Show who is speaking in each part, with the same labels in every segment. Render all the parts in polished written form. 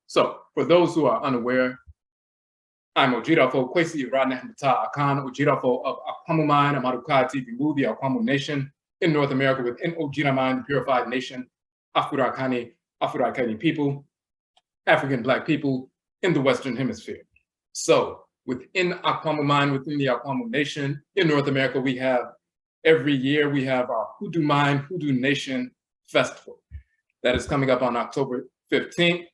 Speaker 1: So for those who are unaware, I'm Odwirafo, Kwesi, Nehem, Ptah, Akan, Odwirafo of Aakhuamuman Amaruka Atifi Mu, the Akwamu Nation in North America within Odwirafo, the Purified Nation, Afurakani, Afuraitkaitnit people, African Black people in the Western Hemisphere. So within Aakhuamuman, within the Akwamu Nation in North America, we have every year we have our Hoodoo Mayn, Hoodoo Nation Festival that is coming up on October 15th.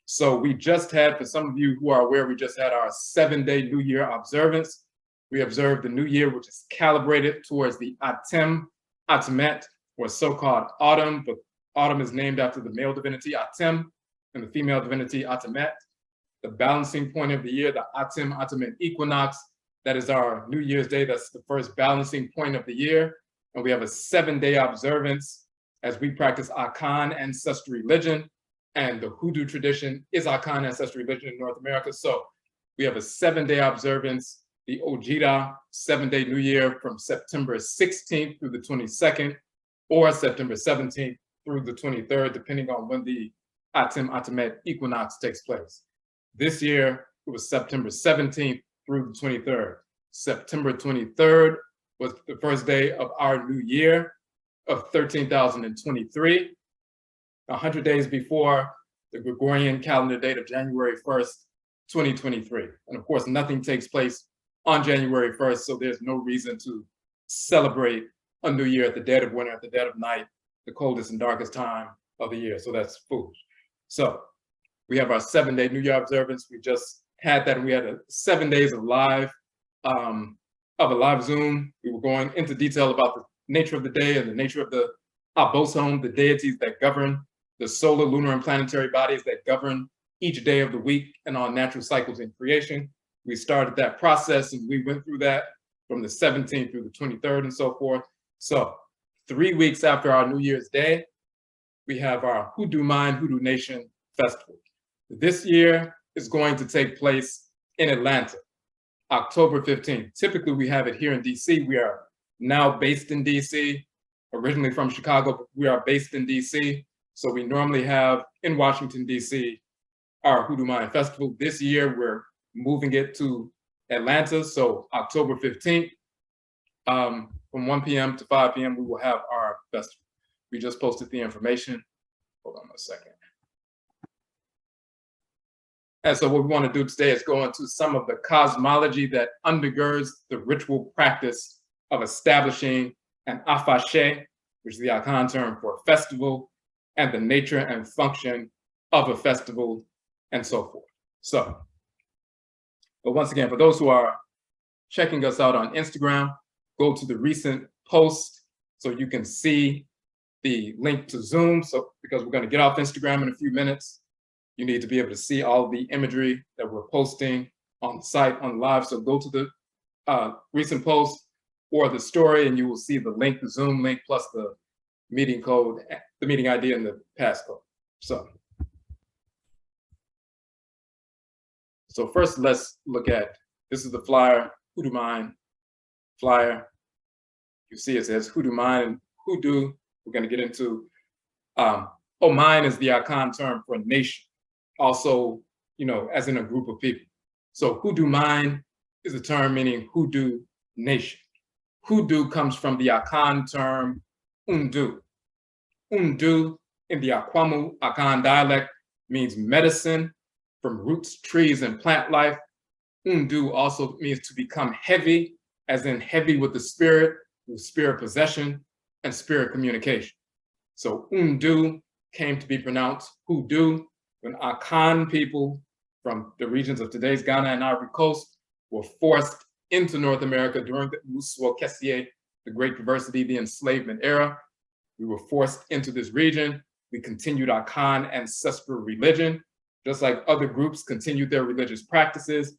Speaker 1: So we just had, for some of you who are aware, we just had our 7-day New Year observance. We observed the New Year, which is calibrated towards the Atem, Atemet, or so-called autumn, but autumn is named after the male divinity Atem and the female divinity Atemet. The balancing point of the year, the Atem, Atemet equinox, that is our New Year's Day. That's the first balancing point of the year. And we have a 7-day observance as we practice Akan Ancestral Religion. And the Hoodoo tradition is Akan Ancestral Religion in North America. So we have a 7-day observance, the Ojira 7-day New Year from September 16th through the 22nd, or September 17th through the 23rd, depending on when the Atem Atemet equinox takes place. This year, it was September 17th through the 23rd. September 23rd was the first day of our new year of 13,023. 100 days before the Gregorian calendar date of January 1st, 2023. And of course, nothing takes place on January 1st, so there's no reason to celebrate a new year at the dead of winter, at the dead of night, the coldest and darkest time of the year. So that's foolish. So we have our 7-day New Year observance. We just had that, and we had 7 days of a live Zoom. We were going into detail about the nature of the day and the nature of the Abosom, the deities that govern the solar, lunar, and planetary bodies that govern each day of the week and all natural cycles in creation. We started that process and we went through that from the 17th through the 23rd and so forth. So 3 weeks after our New Year's Day, we have our Hoodoo Mayn, Hoodoo Nation Festival. This year is going to take place in Atlanta, October 15th. Typically, we have it here in DC. We are now based in DC, originally from Chicago, but we are based in DC. So we normally have in Washington, DC, our Hoodoo Mayn Festival. This year, we're moving it to Atlanta. So October 15th, from 1 p.m. to 5 p.m., we will have our festival. We just posted the information. Hold on a second. And so what we want to do today is go into some of the cosmology that undergirds the ritual practice of establishing an afashe, which is the Akhan term for a festival, and the nature and function of a festival, and so forth. So, but once again, for those who are checking us out on Instagram, go to the recent post so you can see the link to Zoom. So, because we're going to get off Instagram in a few minutes, you need to be able to see all the imagery that we're posting on the site, on live. So go to the recent post or the story, and you will see the link, the Zoom link, plus the meeting code, the meeting ID, and the passcode. So first, let's look at, this is the flyer, Hoodoo Mayn flyer. You see it says Hoodoo Mayn and Hoodoo. We're going to get into, Mayn is the Akhan term for nation. Also, as in a group of people. So Hoodoo Mayn is a term meaning Hoodoo Nation. Hoodoo comes from the Akan term Undu. Undu in the Akwamu Akan dialect means medicine from roots, trees, and plant life. Undu also means to become heavy, as in heavy with the spirit possession, and spirit communication. So Undu came to be pronounced Hoodoo when Akan people from the regions of today's Ghana and Ivory Coast were forced into North America during the Kwesi, the Great Perversity, the enslavement era. We were forced into this region. We continued Akan ancestral religion, just like other groups continued their religious practices.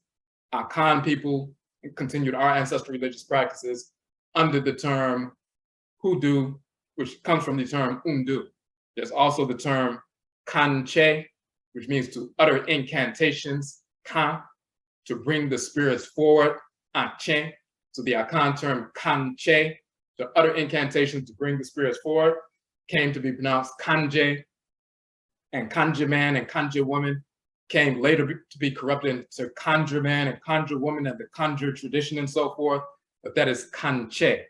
Speaker 1: Akan people continued our ancestral religious practices under the term Hoodoo, which comes from the term Undu. There's also the term Kanche, which means to utter incantations, Kan, to bring the spirits forward, Achen. So the Akan term Kanche, to utter incantations to bring the spirits forward, came to be pronounced Kanje, and Kanje man and Kanje woman came later to be corrupted into conjure man and conjure woman and the conjure tradition and so forth, but that is kanche.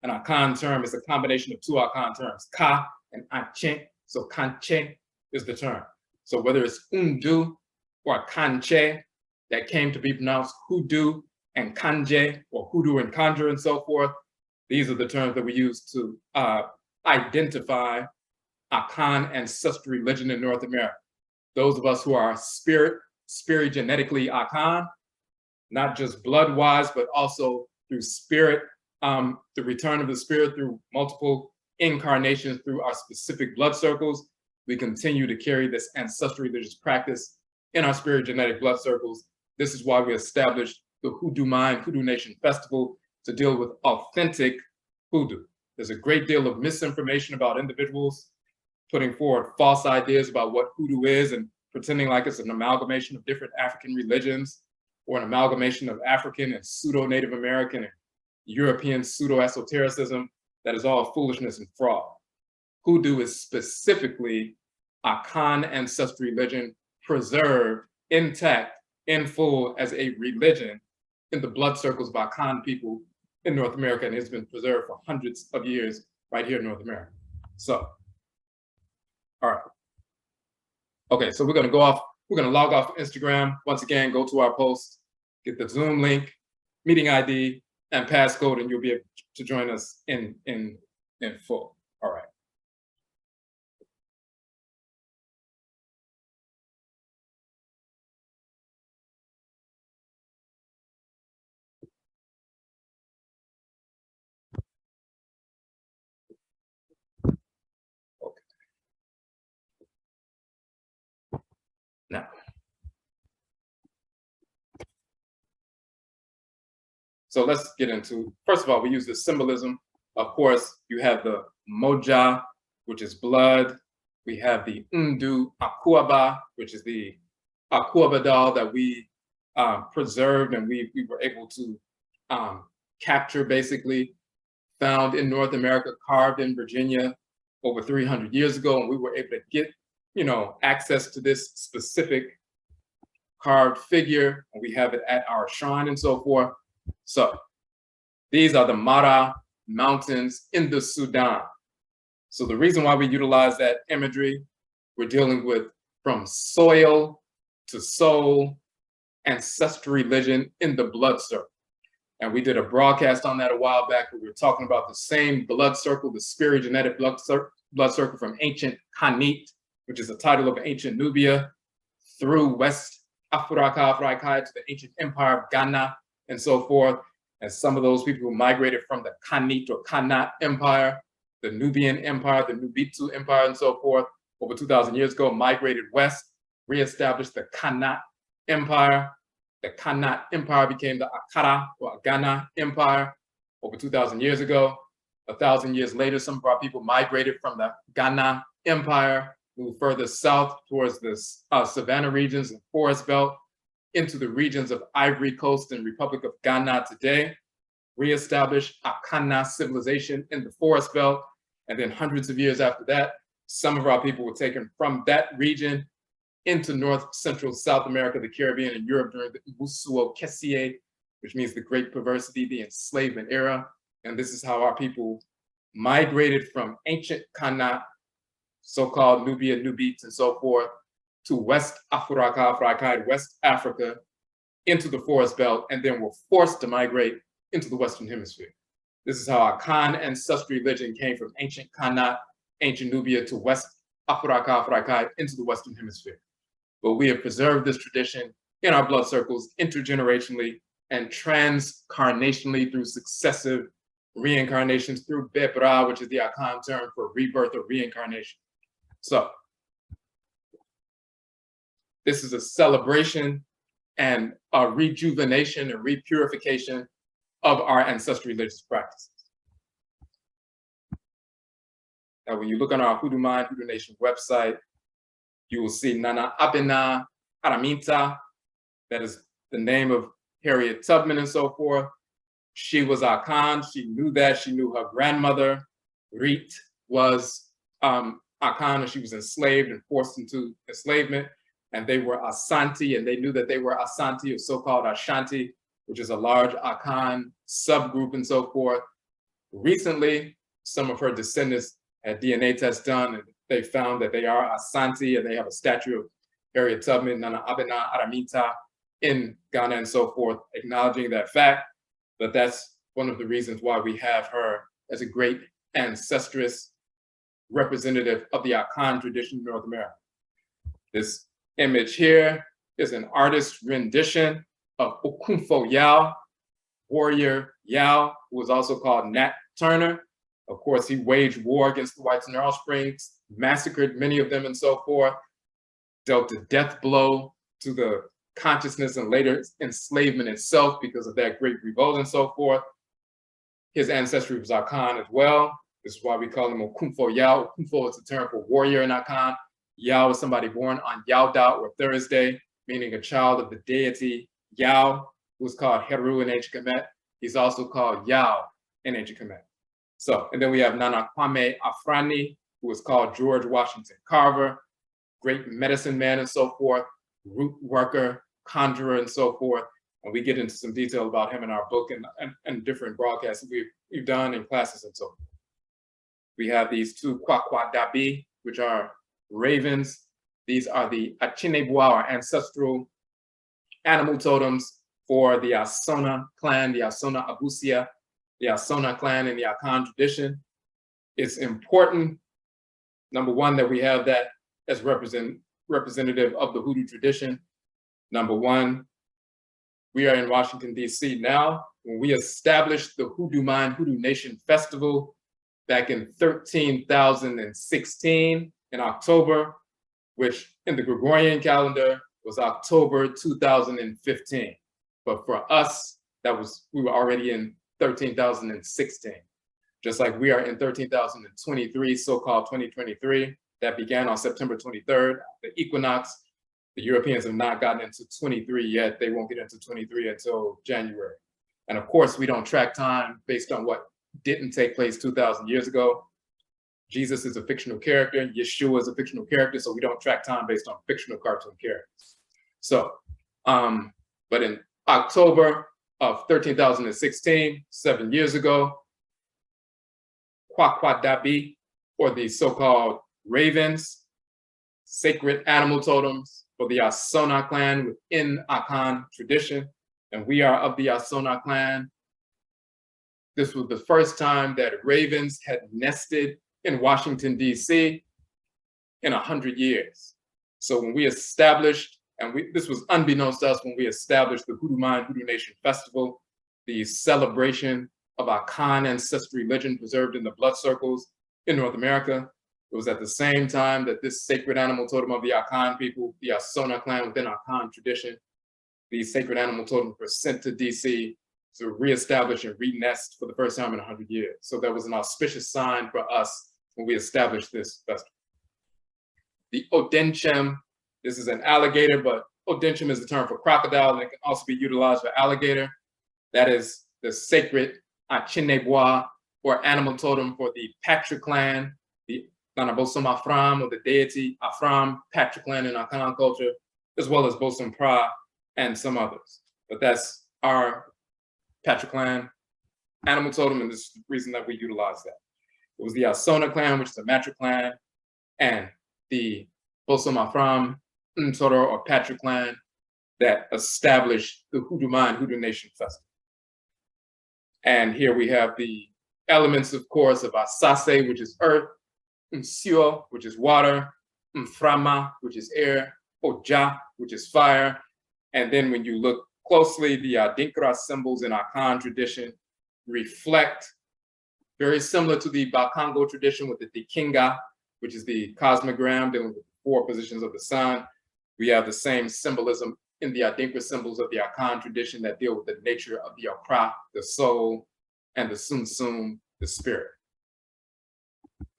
Speaker 1: An Akan term is a combination of two Akan terms, ka and anche. So kanche is the term. So whether it's undu or kanche, that came to be pronounced hoodoo and kanje, or hoodoo and conjure and so forth, these are the terms that we use to identify Akan ancestral religion in North America. Those of us who are spiri-genetically Akan, not just blood-wise, but also through spirit, the return of the spirit through multiple incarnations through our specific blood circles, we continue to carry this ancestral religious practice in our spiri-genetic blood circles. This is why we established the Hoodoo Mayn Hoodoo Nation Festival to deal with authentic hoodoo. There's a great deal of misinformation about individuals putting forward false ideas about what hoodoo is and pretending like it's an amalgamation of different African religions or an amalgamation of African and pseudo-Native American and European pseudo-esotericism. That is all foolishness and fraud. Hoodoo is specifically Akan ancestral religion, preserved, intact, in full as a religion in the blood circles of Akan people in North America, and it's been preserved for hundreds of years right here in North America. So, all right. Okay, so we're gonna log off Instagram. Once again, go to our post, get the Zoom link, meeting ID, and passcode, and you'll be able to join us in full. All right. Okay. Now, so let's get into, first of all, we use the symbolism. Of course, you have the moja, which is blood. We have the ndu akuaba, which is the akuaba doll that we preserved and we were able to capture, basically, found in North America, carved in Virginia over 300 years ago. And we were able to get, access to this specific carved figure. And we have it at our shrine and so forth. So these are the Mara Mountains in the Sudan. So the reason why we utilize that imagery, we're dealing with from soil to soul, ancestral religion in the blood circle. And we did a broadcast on that a while back where we were talking about the same blood circle, the spiri-genetic blood circle from ancient Khanit, which is a title of ancient Nubia, through West Afuraitkaitnit to the ancient empire of Ghana and so forth. And some of those people who migrated from the Khanit or Khanat empire, the Nubian empire, the Nubitu empire and so forth, over 2,000 years ago, migrated west, reestablished the Khanat empire. The Khanat empire became the Akara or Ghana empire over 2,000 years ago. 1,000 years later, some of our people migrated from the Ghana empire, moved further south towards the savanna regions and forest belt, into the regions of Ivory Coast and Republic of Ghana today, reestablished Akana civilization in the forest belt. And then hundreds of years after that, some of our people were taken from that region into North, Central, South America, the Caribbean, and Europe during the Ubusuo Kessie, which means the Great Perversity, the enslavement era. And this is how our people migrated from ancient Kana, so-called Nubia, Nubites, and so forth, to West Afuraitkaitnit, West Africa, into the forest belt, and then were forced to migrate into the Western Hemisphere. This is how our Akan ancestral religion came from ancient Kana, ancient Nubia, to West Afuraitkaitnit, into the Western Hemisphere. But we have preserved this tradition in our blood circles intergenerationally and transcarnationally through successive reincarnations through Bebra, which is the Akan term for rebirth or reincarnation. So this is a celebration and a rejuvenation and repurification of our ancestral religious practices. Now, when you look on our Hoodoo Mayn, Hoodoo Nation website, you will see Nana Abena Araminta. That is the name of Harriet Tubman and so forth. She was Akan. She knew that. She knew her grandmother, Reet, was Akan, and she was enslaved and forced into enslavement. and they were Asante, and they knew that they were Asante or so-called Ashanti, which is a large Akhan subgroup and so forth. Recently, some of her descendants had DNA tests done, and they found that they are Asante, and they have a statue of Harriet Tubman, Nana Abena Araminta in Ghana and so forth, acknowledging that fact. But that's one of the reasons why we have her as a great ancestress representative of the Akhan tradition in North America. This image here is an artist's rendition of Okunfo Yao, warrior Yao, who was also called Nat Turner. Of course, he waged war against the whites in Narrow Springs, massacred many of them and so forth, dealt a death blow to the consciousness and later enslavement itself because of that great revolt and so forth. His ancestry was Akhan as well. This is why we call him Okunfo Yao. Okunfo is a term for warrior in Akhan. Yao is somebody born on Yauda or Thursday, meaning a child of the deity Yao, who is called Heru in ancient Kemet. He's also called Yao in ancient Kemet. So, and then we have Nana Kwame Afrani, who is called George Washington Carver, great medicine man and so forth, root worker, conjurer and so forth. And we get into some detail about him in our book and different broadcasts that we've done in classes and so forth. We have these two Kwakwa Dabi, which are ravens. These are the Achinebwa, or ancestral animal totems for the Asona clan, the Asona Abusia, the Asona clan in the Akhan tradition. It's important, number one, that we have that as representative of the Hoodoo tradition. Number one, we are in Washington, D.C. now. When we established the Hoodoo Hoodoo Nation Festival back in 13,016 in October, which in the Gregorian calendar was October 2015. But for us, we were already in 13,016. Just like we are in 13,023, so-called 2023, that began on September 23rd, the equinox. The Europeans have not gotten into 23 yet. They won't get into 23 until January. And of course, we don't track time based on what didn't take place 2,000 years ago. Jesus is a fictional character. Yeshua is a fictional character. So we don't track time based on fictional cartoon characters. So, but in October of 13,016, 7 years ago, Kwakwa Dabi, or the so-called ravens, sacred animal totems for the Asona clan within Akhan tradition. And we are of the Asona clan. This was the first time that ravens had nested in Washington, D.C. in 100 years. So when we established, and this was unbeknownst to us when we established the Hoodoo Nation Festival, the celebration of Akan ancestral religion preserved in the blood circles in North America. It was at the same time that this sacred animal totem of the Akhan people, the Asona clan within Akhan tradition, these sacred animal totems were sent to DC to reestablish and re-nest for the first time in 100 years. So that was an auspicious sign for us when we established this festival. The Odenchem, this is an alligator, but Odenchem is the term for crocodile, and it can also be utilized for alligator. That is the sacred Achinebwa, or animal totem for the Patra clan, the Nanabosom Afram, or the deity Afram, Patra clan in Akhan culture, as well as Bosom Pra and some others. But that's our Patra clan animal totem, and this is the reason that we utilize that. It was the Asona clan, which is a Matra clan, and the Bosom Afram Ntoro, or Patra clan, that established the Hoodoo Nation Festival. And here we have the elements, of course, of Asase, which is earth, Msio, which is water, Mframa, which is air, Oja, which is fire. And then when you look closely, the Adinkra symbols in Akhan tradition reflect, very similar to the Bakongo tradition with the Dikinga, which is the cosmogram dealing with the 4 positions of the sun. We have the same symbolism in the Adinkra symbols of the Akhan tradition that deal with the nature of the Akra, the soul, and the Sum, the spirit.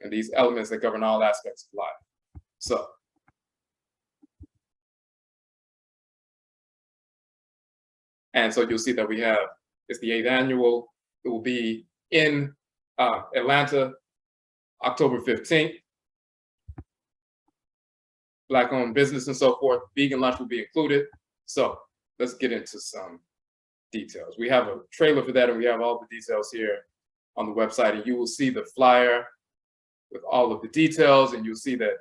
Speaker 1: And these elements that govern all aspects of life. So, and so you'll see that we have, it's the 8th annual. It will be in Atlanta, October 15th. Black-owned business and so forth. Vegan lunch will be included. So let's get into some details. We have a trailer for that, and we have all the details here on the website, and you will see the flyer with all of the details, and you'll see that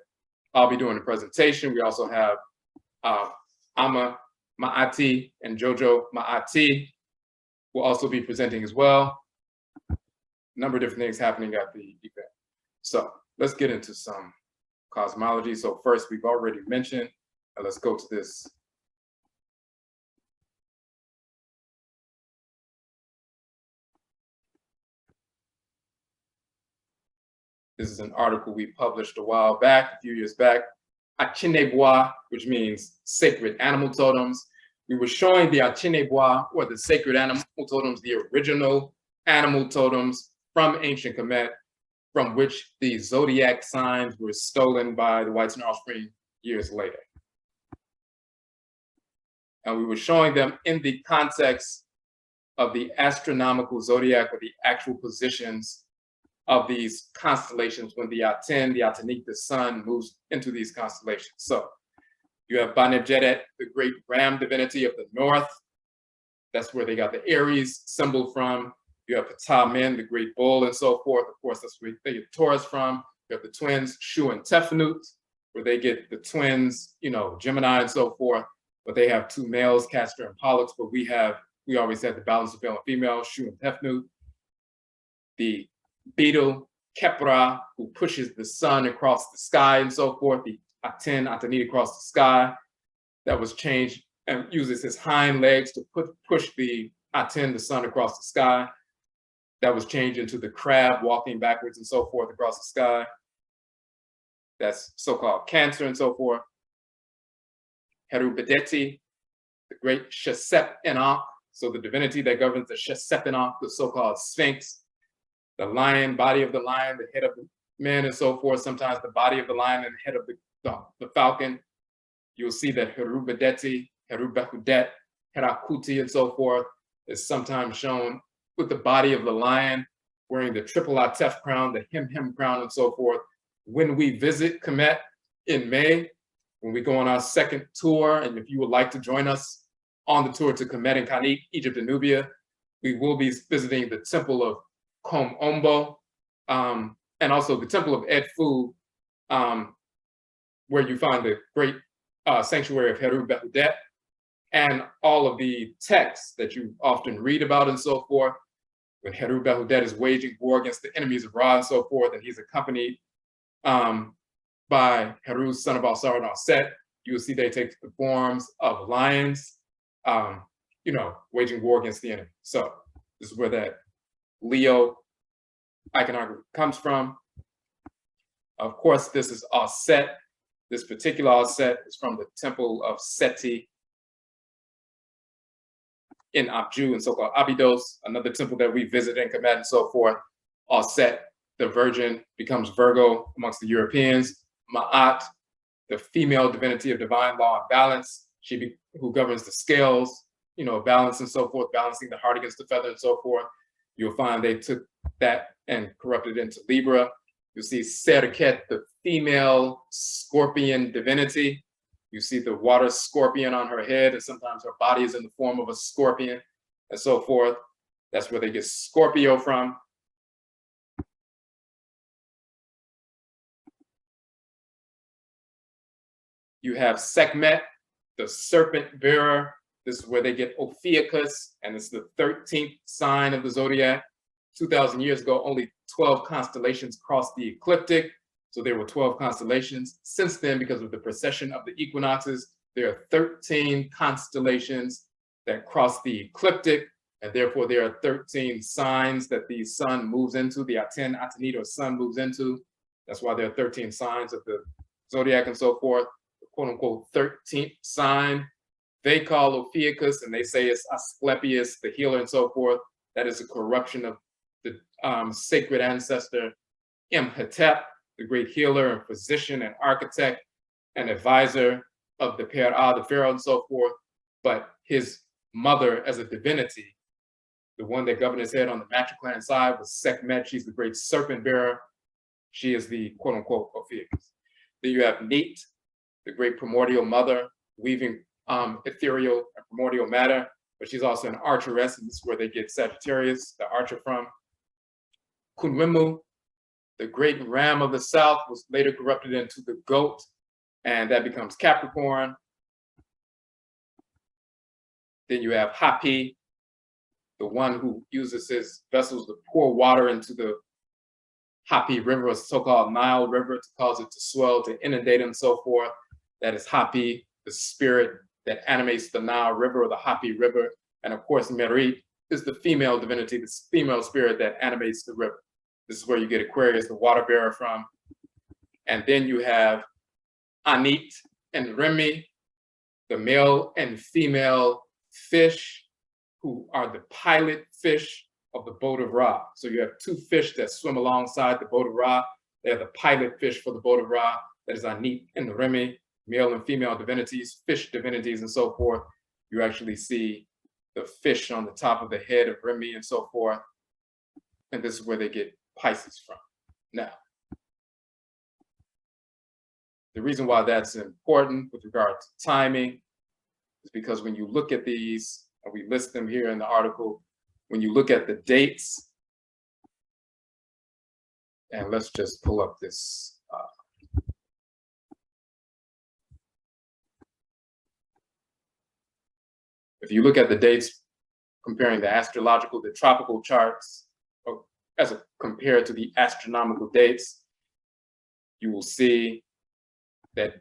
Speaker 1: I'll be doing the presentation. We also have Ama Ma'ati and Jojo Ma'ati will also be presenting as well. A number of different things happening at the event. So let's get into some cosmology. So first, we've already mentioned, and let's go to this. This is an article we published a while back, a few years back. Achinebois, which means sacred animal totems. We were showing the Achinebois, or the sacred animal totems, the original animal totems from ancient Kemet, from which the zodiac signs were stolen by the whites and offspring years later. And we were showing them in the context of the astronomical zodiac, or the actual positions of these constellations when the Aten, the Atenit, the sun, moves into these constellations. So you have Banebjedet, the great ram divinity of the north. That's where they got the Aries symbol from. You have Ptah Men, the great bull, and so forth. Of course, that's where they get Taurus from. You have the twins, Shu and Tefnut, where they get the twins, you know, Gemini and so forth. But they have two males, Castor and Pollux. But we always had the balance of male and female, Shu and Tefnut. The beetle, Kepra, who pushes the sun across the sky and so forth. The Aten, Atenit across the sky. That was changed and uses his hind legs to push the Aten, the sun, across the sky. That was changed into the crab walking backwards and so forth across the sky. That's so-called Cancer and so forth. Herubedeti, the great Shesep Enoch, so the divinity that governs the Shesep Enoch, the so-called Sphinx. The lion, body of the lion, the head of the man, and so forth. Sometimes the body of the lion and the head of the falcon. You'll see that Herubedeti, Herubehudet, Herakuti, and so forth is sometimes shown with the body of the lion, wearing the triple Atef crown, the Hem crown, and so forth. When we visit Kemet in May, when we go on our second tour, and if you would like to join us on the tour to Kemet and Kanit, Egypt and Nubia, we will be visiting the temple of Kom Ombo, and also the temple of Edfu, where you find the great sanctuary of Herubehudet, and all of the texts that you often read about and so forth. When Herubehudet is waging war against the enemies of Ra and so forth, and he's accompanied by Heru, son of Alsar and Alset, you will see they take the forms of lions, you know, waging war against the enemy. So this is where that Leo iconography comes from. Of course, this is Alset. This particular Alset is from the temple of Seti in Abju and so-called Abydos, another temple that we visit in Kemet and so forth. Alset, the virgin, becomes Virgo amongst the Europeans. Ma'at, the female divinity of divine law and balance, who governs the scales, you know, balance and so forth, balancing the heart against the feather and so forth. You'll find they took that and corrupted it into Libra. You'll see Serket, the female scorpion divinity. You see the water scorpion on her head, and sometimes her body is in the form of a scorpion and so forth. That's where they get Scorpio from. You have Sekhmet, the serpent bearer. This is where they get Ophiuchus, and it's the 13th sign of the zodiac. 2,000 years ago, only 12 constellations crossed the ecliptic. So there were 12 constellations. Since then, because of the precession of the equinoxes, there are 13 constellations that cross the ecliptic, and therefore there are 13 signs that the sun moves into, the Aten, Atenit, or sun moves into. That's why there are 13 signs of the zodiac and so forth. The quote-unquote 13th sign, they call Ophiuchus, and they say it's Asclepius, the healer, and so forth. That is a corruption of the sacred ancestor Imhotep, the great healer and physician and architect and advisor of the Ptah, the pharaoh, and so forth. But his mother as a divinity, the one that governed his head on the Matriclan side, was Sekhmet. She's the great serpent bearer. She is the quote-unquote Ophiuchus. Then you have Neat, the great primordial mother, weaving ethereal and primordial matter, but she's also an archeress, and this is where they get Sagittarius, the archer, from. Kunwimu, the great ram of the south, was later corrupted into the goat, and that becomes Capricorn. Then you have Hapi, the one who uses his vessels to pour water into the Hapi River, a so-called Nile River, to cause it to swell, to inundate and so forth. That is Hapi, the spirit that animates the Nile River or the Hapi River. And of course, Merit is the female divinity, the female spirit that animates the river. This is where you get Aquarius, the water bearer, from. And then you have Anit and Remy, the male and female fish, who are the pilot fish of the boat of Ra. So you have two fish that swim alongside the boat of Ra. They're the pilot fish for the boat of Ra. That is Anit and Remy, male and female divinities, fish divinities, and so forth. You actually see the fish on the top of the head of Remy and so forth. And this is where they get Pisces from. Now, the reason why that's important with regard to timing is because when you look at these, and we list them here in the article, when you look at the dates, and let's just pull up this. If you look at the dates, comparing the astrological, the tropical charts, as compared to the astronomical dates, you will see that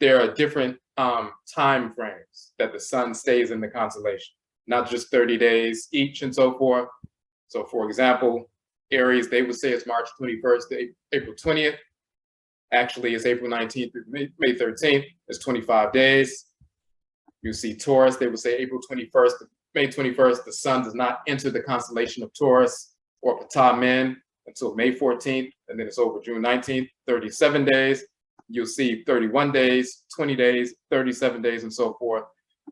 Speaker 1: there are different time frames that the sun stays in the constellation, not just 30 days each and so forth. So for example, Aries, they would say it's March 21st to April 20th. Actually, it's April 19th through May 13th. It's 25 days. You see Taurus, they would say April 21st to May 21st. The sun does not enter the constellation of Taurus or Ptah Men until May 14th, and then it's over June 19th, 37 days. You'll see 31 days, 20 days, 37 days, and so forth.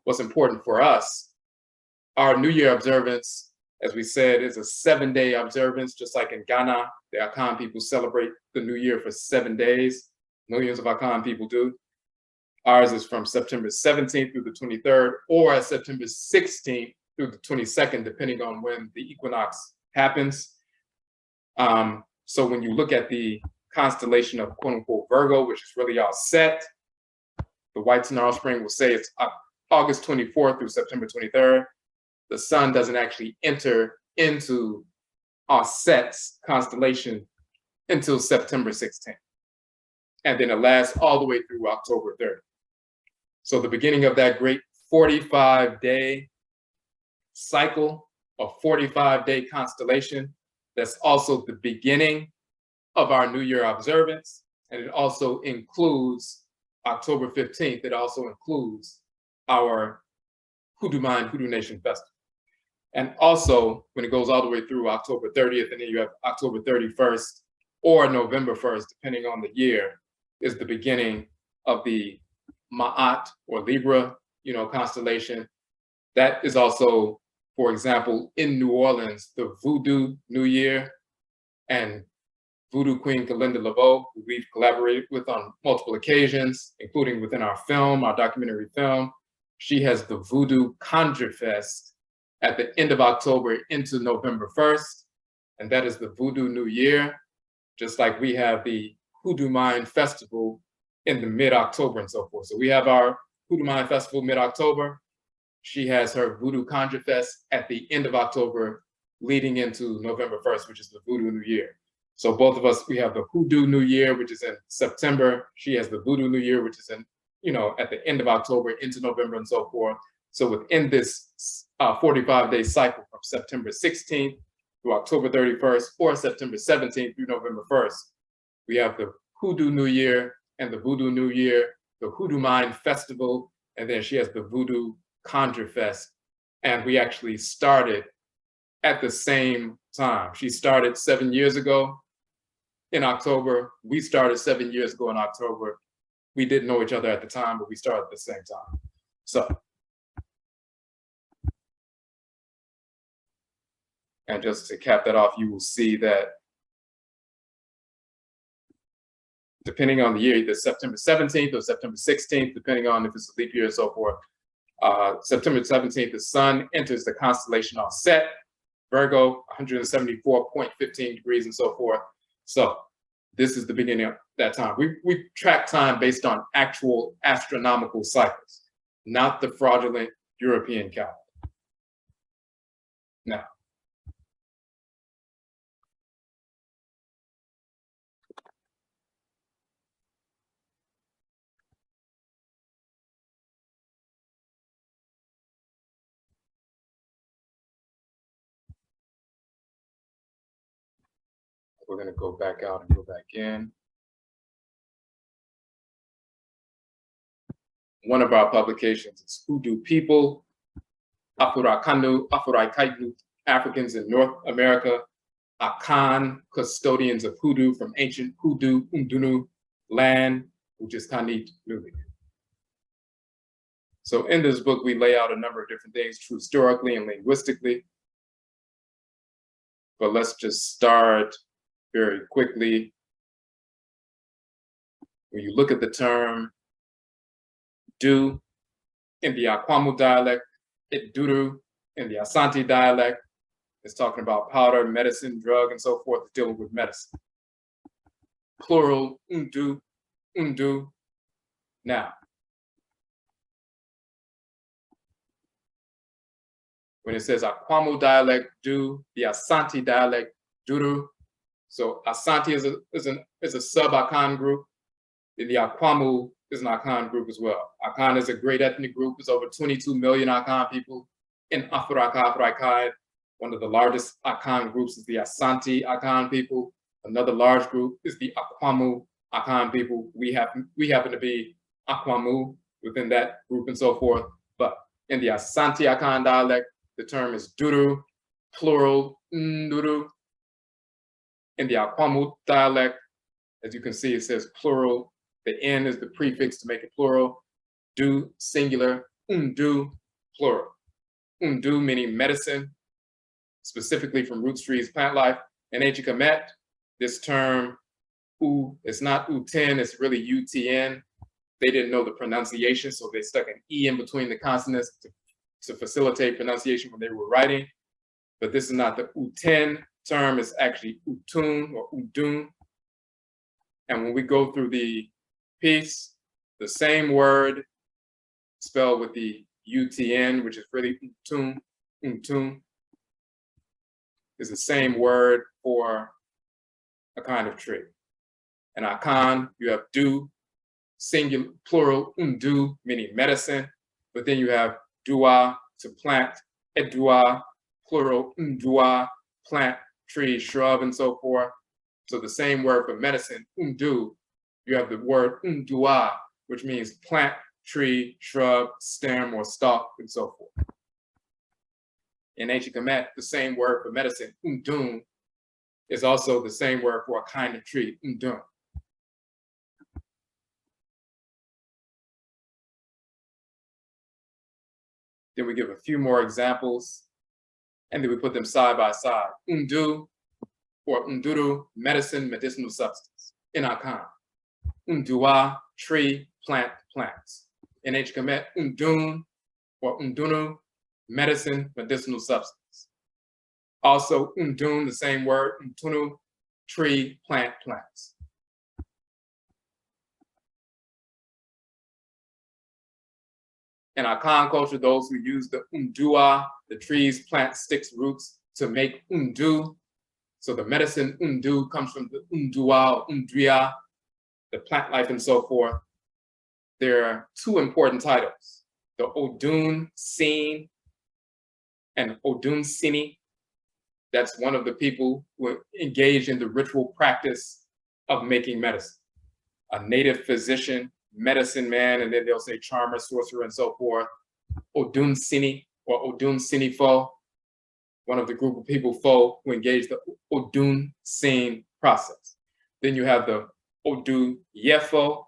Speaker 1: What's important for us, our New Year observance, as we said, is a 7-day observance, just like in Ghana, the Akhan people celebrate the New Year for 7 days. Millions of Akhan people do. Ours is from September 17th through the 23rd, or September 16th through the 22nd, depending on when the equinox happens. So when you look at the constellation of quote unquote Virgo, which is really all set, the White Snarl Spring will say it's August 24th through September 23rd. The sun doesn't actually enter into Set's constellation until September 16th. And then it lasts all the way through October 30th. So the beginning of that great 45-day cycle, a 45-day constellation, that's also the beginning of our New Year observance. And it also includes October 15th. It also includes our HOODOO MAYN Hoodoo Nation Festival. And also, when it goes all the way through October 30th, and then you have October 31st or November 1st, depending on the year, is the beginning of the Ma'at or Libra, constellation. That is also, for example, in New Orleans, the Voodoo New Year, and Voodoo Queen Kalinda Laveau, who we've collaborated with on multiple occasions, including within our film, our documentary film. She has the Voodoo Conjure Fest at the end of October into November 1st, and that is the Voodoo New Year, just like we have the HOODOO MAYN Festival in the mid-October and so forth. So we have our HOODOO MAYN Festival mid-October. She has her Voodoo Conjure Fest at the end of October, leading into November 1st, which is the Voodoo New Year. So both of us, we have the Hoodoo New Year, which is in September. She has the Voodoo New Year, which is in, at the end of October into November and so forth. So within this 45-day cycle from September 16th through October 31st, or September 17th through November 1st, we have the Hoodoo New Year and the Voodoo New Year, the HOODOO MAYN Festival, and then she has the Voodoo Conjure Fest. And we actually started at the same time. She started 7 years ago in October. We started 7 years ago in October. We didn't know each other at the time, but we started at the same time. So, and just to cap that off, you will see that depending on the year, either September 17th or September 16th, depending on if it's a leap year and so forth. September 17th, the sun enters the constellation on Set, Virgo, 174.15 degrees and so forth. So this is the beginning of that time. We track time based on actual astronomical cycles, not the fraudulent European calendar. Now, we're going to go back out and go back in. One of our publications is Hoodoo People, Afurakani, Afuraitkaitnit, Africans in North America, Akhan, custodians of Hoodoo from ancient Hoodoo Undunu land, which is Kanit Nubi. So in this book, we lay out a number of different things, true historically and linguistically. But let's just start very quickly. When you look at the term do in the Akwamu dialect, Duru in the Asante dialect, it's talking about powder, medicine, drug, and so forth, dealing with medicine. Plural, undu, undu. Now, when it says Akwamu dialect, do, the Asante dialect, duru. So Asante is a sub-Akan group. The Akwamu is an Akan group as well. Akan is a great ethnic group. There's over 22 million Akan people in Afuraitkaitnit. One of the largest Akan groups is the Asante Akan people. Another large group is the Akwamu Akan people. We happen to be Akwamu within that group and so forth. But in the Asante Akan dialect, the term is duru, plural, nduru. In the Akwamu dialect, as you can see, it says plural. The N is the prefix to make it plural. Do, singular, undu, plural. Undu meaning medicine, specifically from root trees, plant life. In ancient Kamit, this term, U, it's not U10, it's really UTN. They didn't know the pronunciation, so they stuck an E in between the consonants to facilitate pronunciation when they were writing. But this is not the U10 term, it's actually Utun or Udun. And when we go through the piece, the same word spelled with the UTN, which is really Utun, Utun, is the same word for a kind of tree. In Akan, you have do, singular, plural, undu, meaning medicine, but then you have dua, to plant, edua, plural, undua, plant, tree, shrub, and so forth. So the same word for medicine, undu, you have the word undua, which means plant, tree, shrub, stem, or stalk, and so forth. In ancient Kamit, the same word for medicine, undun, is also the same word for a kind of tree, undun. Then we give a few more examples, and then we put them side by side. Undu, or unduru, medicine, medicinal substance. In Akan, undua, tree, plant, plants. In ancient Kamit, undun, or undunu, medicine, medicinal substance. Also, undun, the same word, untunu, tree, plant, plants. In Akan culture, those who use the undua, the trees, plants, sticks, roots, to make undu. So the medicine undu comes from the undua, undria, the plant life and so forth. There are two important titles, the Odun Sin and Odun Sini. That's one of the people who engage in the ritual practice of making medicine. A native physician, medicine man, and then they'll say charmer, sorcerer, and so forth. Odun Sini or Odun Sinifo, one of the group of people fo who engage the Odun Sin process. Then you have the Odu Yefo.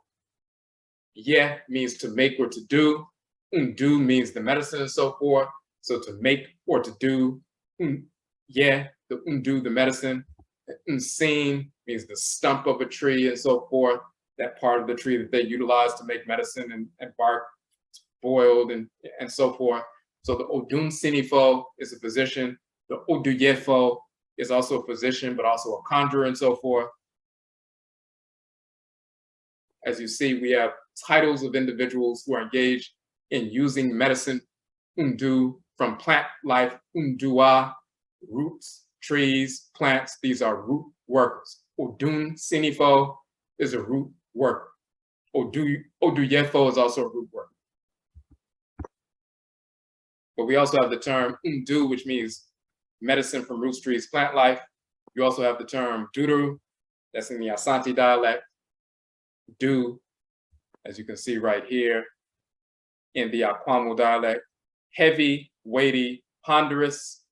Speaker 1: Ye means to make or to do. Undu means the medicine and so forth. So to make or to do, the undu, the medicine. Unsin means the stump of a tree and so forth. that part of the tree that they utilize to make medicine and bark boiled and so forth. So the Odun Sinifo is a physician. The Odwirafo is also a physician, but also a conjurer and so forth. As you see, we have titles of individuals who are engaged in using medicine, Undu, from plant life, Undua, roots, trees, plants. These are root workers. Odun Sinifo is a root worker. Odwirafo is also a root worker. But we also have the term Undu, which means medicine from roots, trees, plant life. You also have the term Duru, that's in the Asante dialect. Du, as you can see right here, in the Akwamu dialect. Heavy, weighty, ponderous,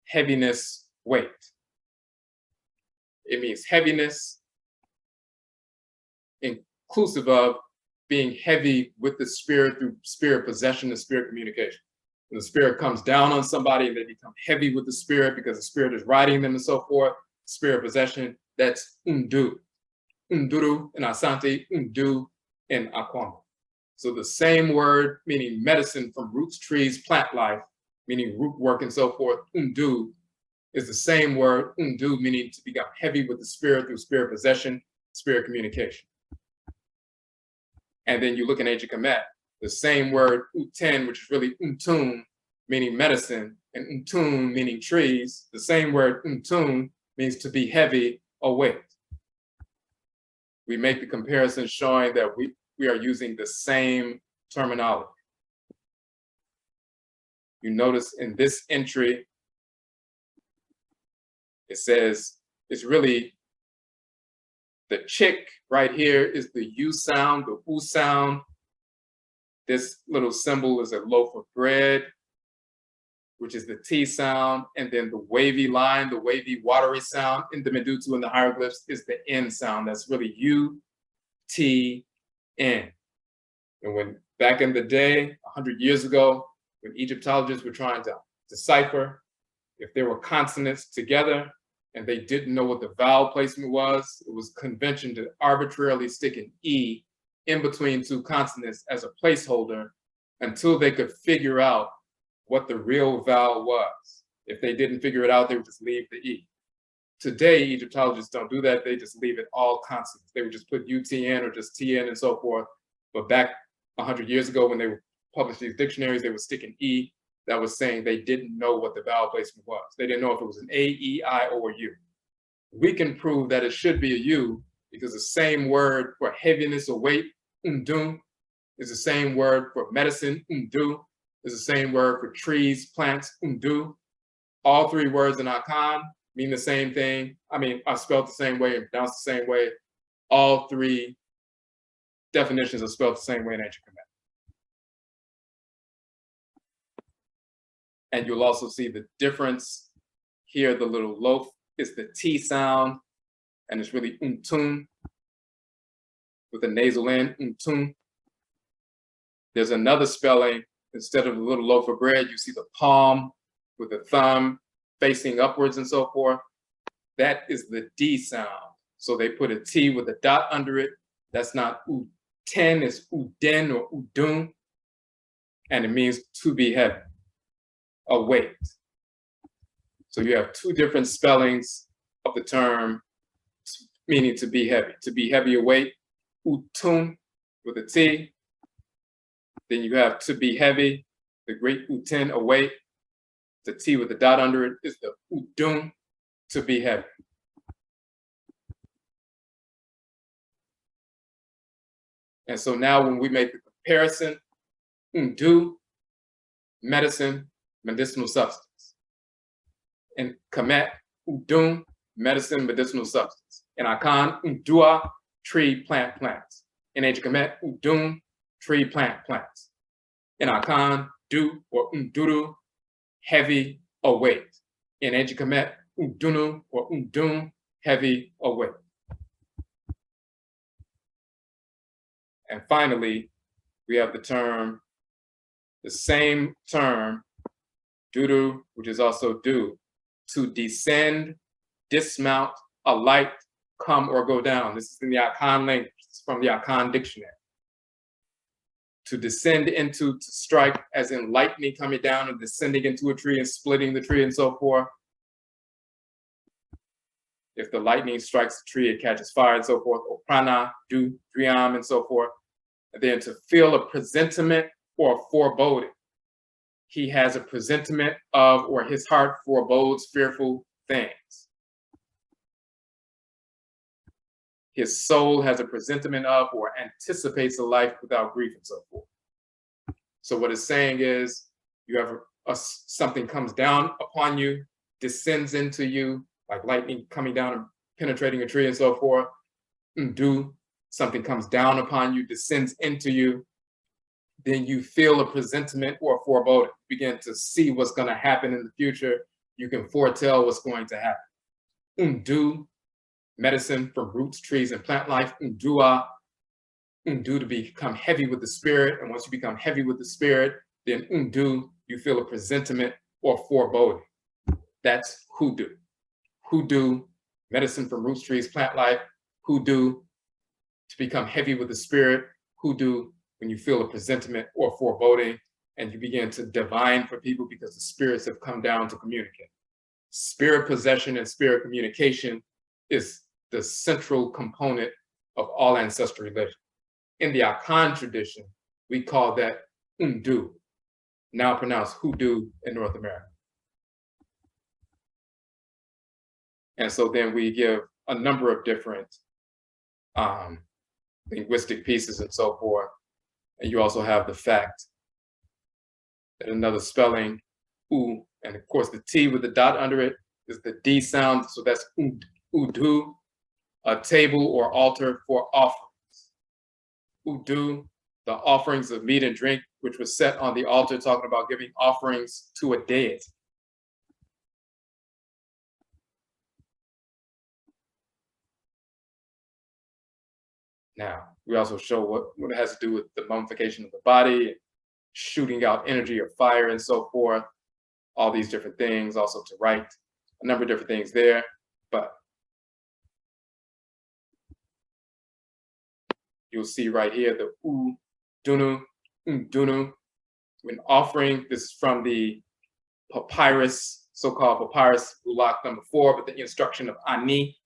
Speaker 1: heaviness, weight. It means heaviness, inclusive of being heavy with the spirit through spirit possession and spirit communication. When the spirit comes down on somebody and they become heavy with the spirit because the spirit is riding them and so forth, spirit possession, that's Undu. Unduru in Asante, Undu in Akwamu. So the same word meaning medicine from roots, trees, plant life, meaning root work and so forth, Undu, is the same word, Undu, meaning to become heavy with the spirit through spirit possession, spirit communication. And then you look in ancient Kamit, the same word, Uten, which is really Untun, meaning medicine, and Untun, meaning trees. The same word, Untun, means to be heavy or weight. We make the comparison showing that we are using the same terminology. You notice in this entry, it says, it's really, the chick right here is the U sound, the U sound. This little symbol is a loaf of bread, which is the T sound. And then the wavy line, the wavy watery sound in the Medutu and the hieroglyphs is the N sound. That's really U, T, N. And when back in the day, 100 years ago, when Egyptologists were trying to decipher if there were consonants together and they didn't know what the vowel placement was, it was convention to arbitrarily stick an E in between two consonants as a placeholder until they could figure out what the real vowel was. If they didn't figure it out, they would just leave the E. Today, Egyptologists don't do that. They just leave it all consonants. They would just put UTN or just TN and so forth. But back 100 years ago, when they would publish these dictionaries, they would stick an E that was saying they didn't know what the vowel placement was. They didn't know if it was an A, E, I, or a U. We can prove that it should be a U because the same word for heaviness or weight, Undun, is the same word for medicine, Undu, is the same word for trees, plants, Undu. All three words in Akhan mean the same thing. I mean, are spelled the same way and pronounced the same way. All three definitions are spelled the same way in ancient Kemet. And you'll also see the difference here. The little loaf is the T sound, and it's really Untun with a nasal N, Untun. There's another spelling. Instead of the little loaf of bread, you see the palm with the thumb facing upwards and so forth. That is the D sound. So they put a T with a dot under it. That's not U10, it's Uden or Udun. And it means to be heavy, a weight. So you have two different spellings of the term meaning to be heavy, a weight, Utun with a T. Then you have to be heavy, the great Uten, a weight. The T with the dot under it is the Udun, to be heavy. And so now when we make the comparison, Undu, medicine, medicinal substance. In Kamit, Udun, medicine, medicinal substance. In Akhan, Undua, tree, plant, plants. In ancient Kamit, Udun, tree, plant, plants. In Akhan, Du or Unduru, heavy or weight. In ancient Kemet, Udunu or Undun, heavy or weight. And finally, we have the same term, Dudu, which is also do, to descend, dismount, alight, come or go down. This is in the Akhan language. It's from the Akhan dictionary. To descend into, to strike, as in lightning coming down and descending into a tree and splitting the tree and so forth. If the lightning strikes the tree, it catches fire and so forth. Or prana, du, driam, and so forth. And then to feel a presentiment or a foreboding. He has a presentiment of, or his heart forebodes fearful things. His soul has a presentiment of or anticipates a life without grief and so forth. So what it's saying is you have something comes down upon you, descends into you, like lightning coming down and penetrating a tree and so forth. Do something comes down upon you, descends into you. Then you feel a presentiment or a foreboding. You begin to see what's going to happen in the future. You can foretell what's going to happen. Do medicine from roots, trees, and plant life. Dua, do to become heavy with the spirit. And once you become heavy with the spirit, then do, you feel a presentiment or foreboding. That's hoodoo. Hoodoo, medicine from roots, trees, plant life. Hoodoo, to become heavy with the spirit. Hoodoo, when you feel a presentiment or foreboding, and you begin to divine for people because the spirits have come down to communicate. Spirit possession and spirit communication is the central component of all ancestral religion. In the Akhan tradition, we call that do, now pronounced hoodoo in North America. And so then we give a number of different linguistic pieces and so forth. And you also have the fact that another spelling, and of course the T with the dot under it is the D sound, so that's udu, a table or altar for offerings. Udu, the offerings of meat and drink, which was set on the altar, talking about giving offerings to a deity. Now, we also show what it has to do with the mummification of the body, shooting out energy or fire and so forth, all these different things, also to write, a number of different things there. But you'll see right here the dunu, when offering. This is from the papyrus, so-called papyrus Bulak number 4, but the instruction of Ani,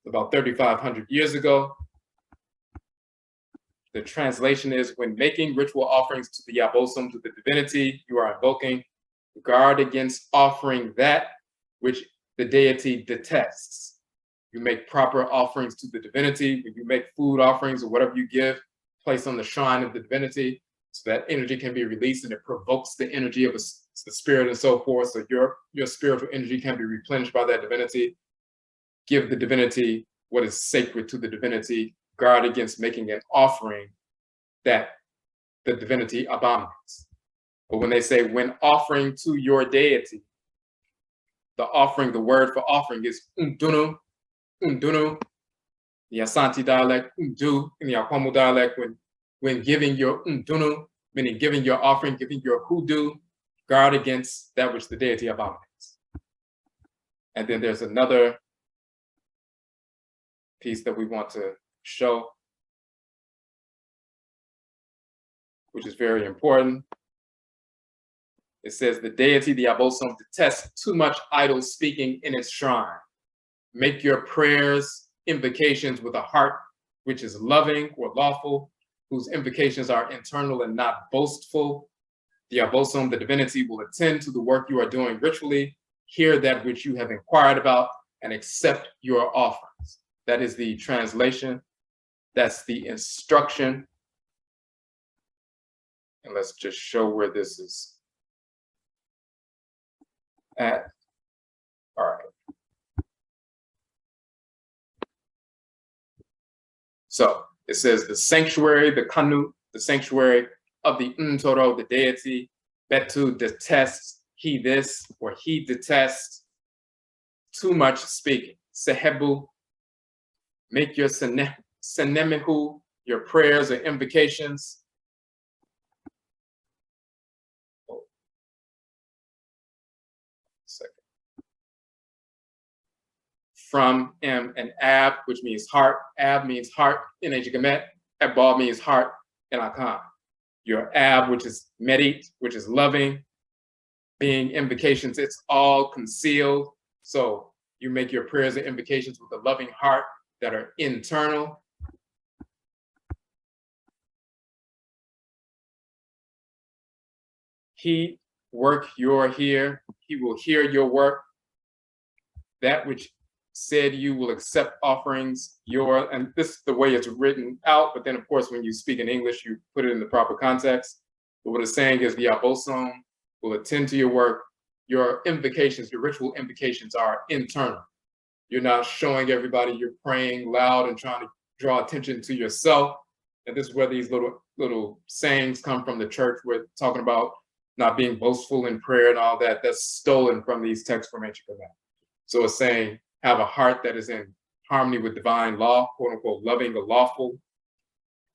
Speaker 1: about 3,500 years ago. The translation is, when making ritual offerings to the Yabosom, to the divinity, you are invoking, guard against offering that which the deity detests. You make proper offerings to the divinity. When you make food offerings or whatever you give, place on the shrine of the divinity so that energy can be released and it provokes the energy of the spirit and so forth. So your spiritual energy can be replenished by that divinity. Give the divinity what is sacred to the divinity. Guard against making an offering that the divinity abominates. But when they say, when offering to your deity, the offering, the word for offering is undunu, the Asante dialect, undu, in the Akwamu dialect, when giving your undunu, meaning giving your offering, giving your hoodoo, guard against that which the deity abominates. And then there's another piece that we want to show, which is very important. It says, the deity, the Abosom, detests too much idle speaking in its shrine. Make your prayers, invocations with a heart which is loving or lawful, whose invocations are internal and not boastful. The Abosom, the divinity, will attend to the work you are doing ritually, hear that which you have inquired about, and accept your offerings. That is the translation. That's the instruction. And let's just show where this is at. All right. So it says the sanctuary, the kanu, the sanctuary of the Ntoro, the deity. Betu detests he this, or he detests too much speaking. Sehebu, make your senemihu, your prayers or invocations. from, M, and Ab, which means heart. Ab means heart in ancient Kemet. Abba means heart in Akhan. Your Ab, which is Medit, which is loving, being invocations, it's all concealed. So you make your prayers and invocations with a loving heart that are internal. He work your here. He will hear your work. That which said you will accept offerings, and this is the way it's written out, but then of course, when you speak in English, you put it in the proper context. But what it's saying is the Abosom will attend to your work. Your invocations, your ritual invocations are internal. You're not showing everybody you're praying loud and trying to draw attention to yourself. And this is where these little sayings come from the church. We're talking about not being boastful in prayer and all that. That's stolen from these texts from ancient Kemet. So it's saying, have a heart that is in harmony with divine law, quote unquote, loving or lawful.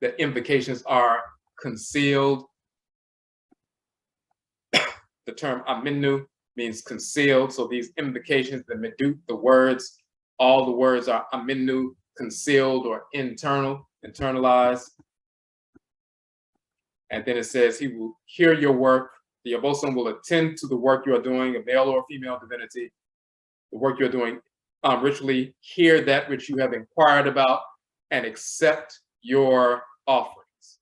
Speaker 1: The invocations are concealed. The term aminu means concealed. So these invocations, the medut, the words, all the words are aminu, concealed or internalized. And then it says, he will hear your work. The Abosom will attend to the work you are doing, a male or female divinity. The work you're doing ritually, hear that which you have inquired about, and accept your offerings.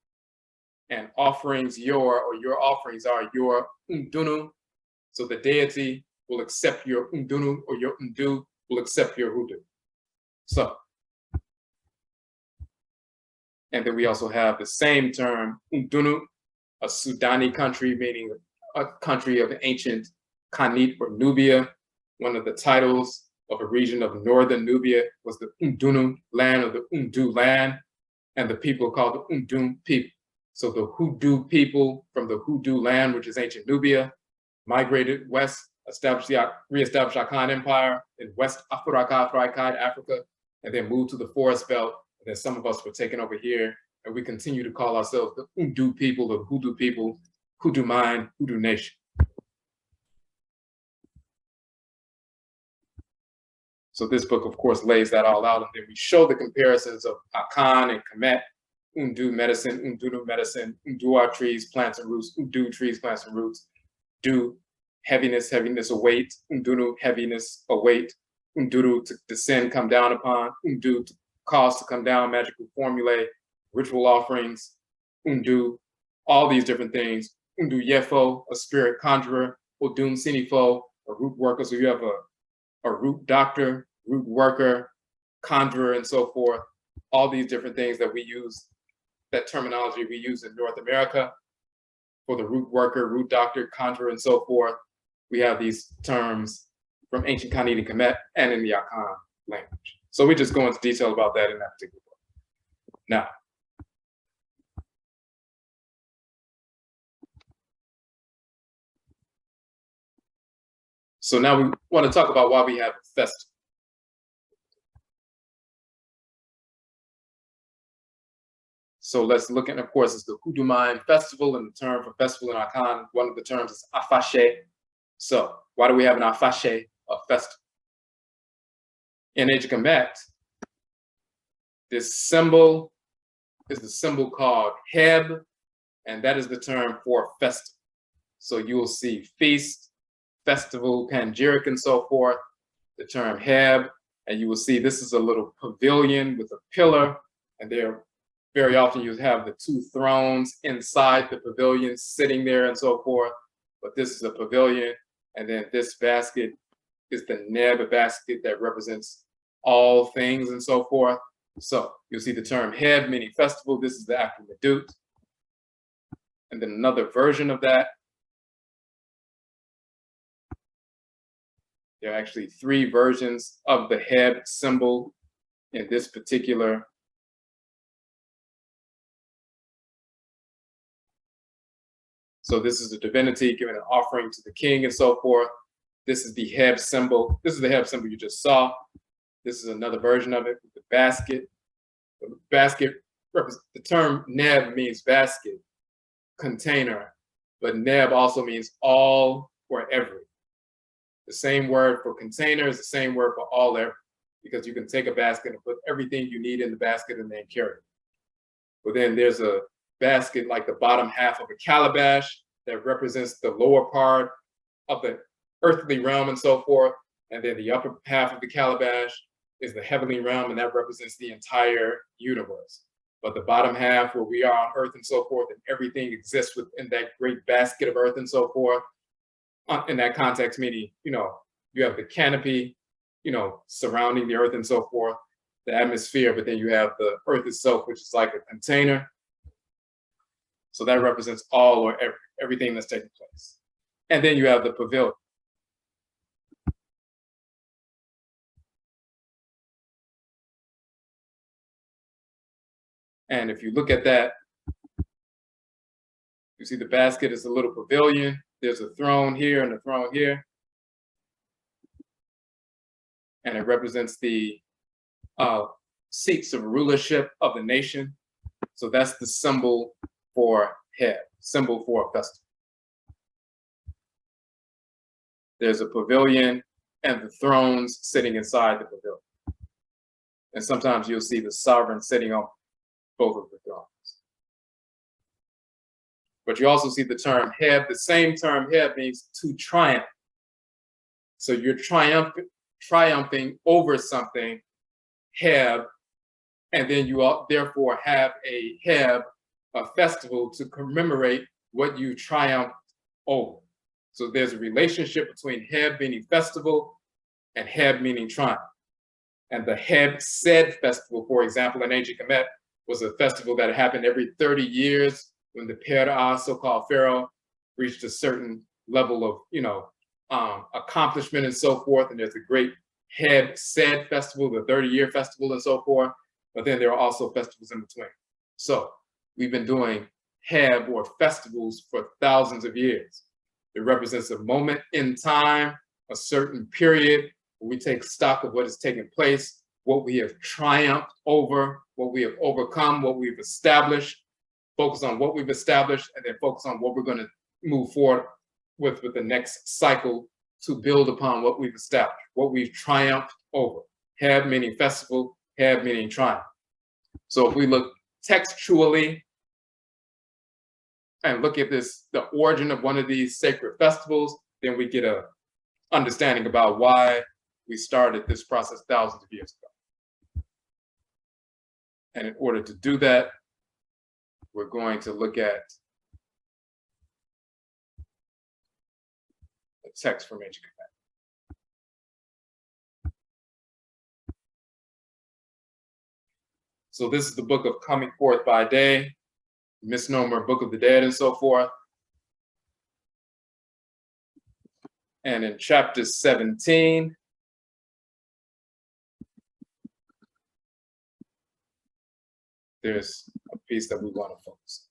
Speaker 1: And offerings, your offerings are your undunu. So the deity will accept your undunu, or your undu will accept your hoodoo. So, and then we also have the same term, undunu, a Sudani country, meaning a country of ancient Khanit or Nubia. One of the titles of a region of northern Nubia was the Undunu land, or the Undu land, and the people called the Undun people. So the Hoodoo people from the Hoodoo land, which is ancient Nubia, migrated west, reestablished Akhan Empire in West Afuraitkaitnit, Africa, and then moved to the forest belt. And then some of us were taken over here, and we continue to call ourselves the Undu people, the Hoodoo people, HOODOO MAYN, Hoodoo Nation. So this book, of course, lays that all out, and then we show the comparisons of Akhan and Kamit, Undu medicine, Undunu medicine, Undua trees, plants and roots, Undu trees, plants and roots, Du, heaviness, heaviness await, Undunu, heaviness await, Unduru, to descend, come down upon, Undu, to cause to come down, magical formulae, ritual offerings, Undu, all these different things, Undu Yefo, a spirit conjurer, Odum Sinifo, a root worker, so you have a root doctor, root worker, conjurer, and so forth. All these different things that we use, that terminology we use in North America for the root worker, root doctor, conjurer, and so forth. We have these terms from ancient Khanit and Kemet and in the Akhan language. So we just go into detail about that in that particular book. Now, so now we want to talk about why we have a festival. So let's look at, of course, it's the HOODOO MAYN Festival, and the term for festival in Akhan, one of the terms is afashe. So why do we have an afashe, a festival? In ancient Kemet, this symbol is the symbol called HEB, and that is the term for festival. So you will see feast, festival, panegyric, and so forth, the term HEB, and you will see this is a little pavilion with a pillar, and there very often you have the two thrones inside the pavilion sitting there and so forth, but this is a pavilion, and then this basket is the neb, a basket that represents all things and so forth. So you'll see the term HEB, meaning festival. This is the actual medut. And then another version of that. There are actually three versions of the HEB symbol in this particular . So this is the divinity giving an offering to the king and so forth. This is the HEB symbol. This is the HEB symbol you just saw. This is another version of it with the basket. The basket, the term neb means basket, container, but neb also means all or every. The same word for container is the same word for all, every. because you can take a basket and put everything you need in the basket and then carry it. But then there's a basket like the bottom half of a calabash that represents the lower part of the earthly realm and so forth. And then the upper half of the calabash is the heavenly realm, and that represents the entire universe. But the bottom half, where we are on earth and so forth, and everything exists within that great basket of earth and so forth. In that context, meaning, you have the canopy, surrounding the earth and so forth, the atmosphere, but then you have the earth itself, which is like a container. So that represents all or everything that's taking place. And then you have the pavilion. And if you look at that, you see the basket is a little pavilion. There's a throne here and a throne here. And it represents the seats of rulership of the nation. So that's the symbol for HEB, symbol for a festival. There's a pavilion and the thrones sitting inside the pavilion. And sometimes you'll see the sovereign sitting on both of the thrones. But you also see the term HEB. The same term HEB means to triumph. So you're triumphing over something, HEB, and then you therefore have a HEB, a festival to commemorate what you triumphed over. So there's a relationship between HEB meaning festival and HEB meaning triumph. And the Hearth-Shrine festival, for example, in ancient Kamit, was a festival that happened every 30 years when the Ptah, so-called pharaoh, reached a certain level of accomplishment and so forth. And there's a great Hearth-Shrine festival, the 30-year festival and so forth. But then there are also festivals in between. So we've been doing HEB or festivals for thousands of years. It represents a moment in time, a certain period, where we take stock of what has taken place, what we have triumphed over, what we have overcome, what we've established, focus on what we've established, and then focus on what we're going to move forward with the next cycle to build upon what we've established, what we've triumphed over. HEB meaning festival, HEB meaning triumph. So if we look textually and look at the origin of one of these sacred festivals, then we get a understanding about why we started this process thousands of years ago. And in order to do that, we're going to look at a text from ancient Kamit. So this is the book of Coming Forth by Day, misnomer Book of the Dead and so forth. And in chapter 17, there's a piece that we want to focus on.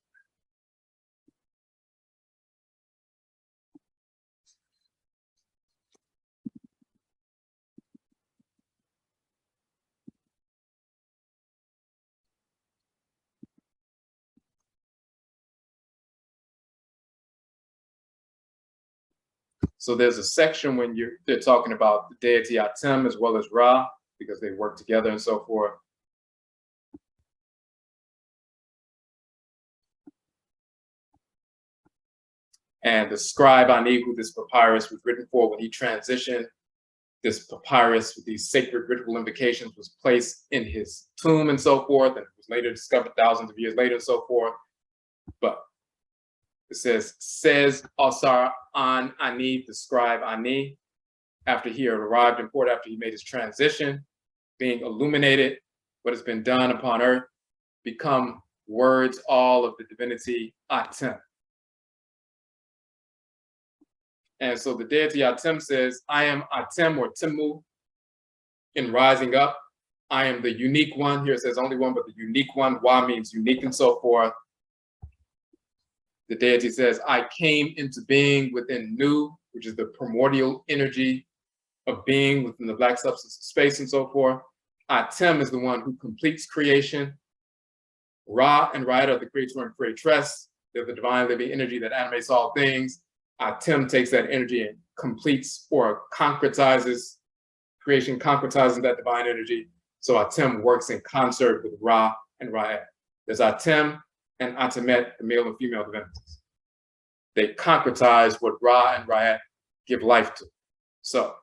Speaker 1: So there's a section when they're talking about the deity Atem as well as Ra, because they work together and so forth. And the scribe Ani, who this papyrus was written for, when he transitioned, this papyrus with these sacred ritual invocations was placed in his tomb and so forth, and it was later discovered thousands of years later and so forth. But it says Asar an Ani, the scribe Ani, after he had arrived in port, after he made his transition, being illuminated, what has been done upon earth, become words all of the divinity Atem. And so the deity Atem says, I am Atem or Timu in rising up. I am the unique one. Here it says only one, but the unique one. Wa means unique and so forth. The deity says, I came into being within Nu, which is the primordial energy of being within the black substance of space and so forth. Atem is the one who completes creation. Ra and Right are the creator and creatress. They're the divine living energy that animates all things. Atem takes that energy and completes or concretizes creation concretizing that divine energy. So Atem works in concert with Ra and Ra'et. There's Atem and Atemet, the male and female divinities. They concretize what Ra and Ra'et give life to. So,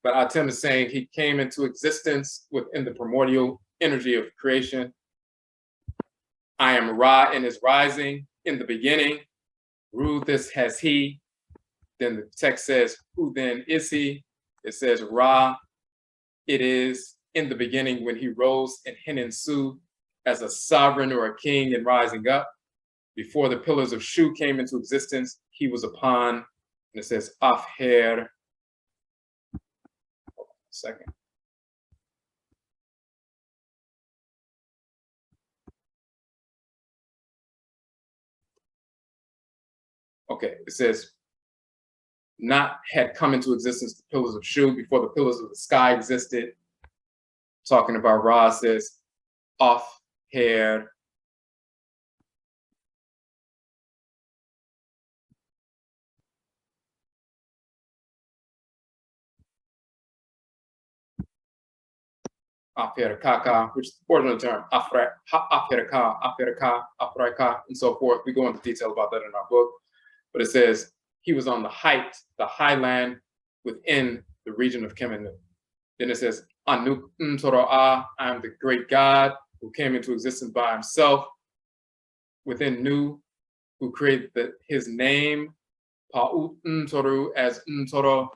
Speaker 1: but Atem is saying he came into existence within the primordial energy of creation. I am Ra in his rising in the beginning. Ru this has he. Then the text says, who then is he? It says Ra, it is in the beginning when he rose in Henensu as a sovereign or a king and rising up. Before the pillars of Shu came into existence, he was upon, and it says Afher. Hold on a second. Okay, it says, not had come into existence the pillars of Shu before the pillars of the sky existed. Talking about Ra says, off hair. Afuraitkaitnit, which is the original term, Afuraitkaitnit, and so forth. We go into detail about that in our book. But it says, he was on the height, the highland within the region of Kemen. Then it says, Anuk Ntoroa, I am the great God who came into existence by himself within Nu, who created his name, Pa'ut Ntoru as Ntoro.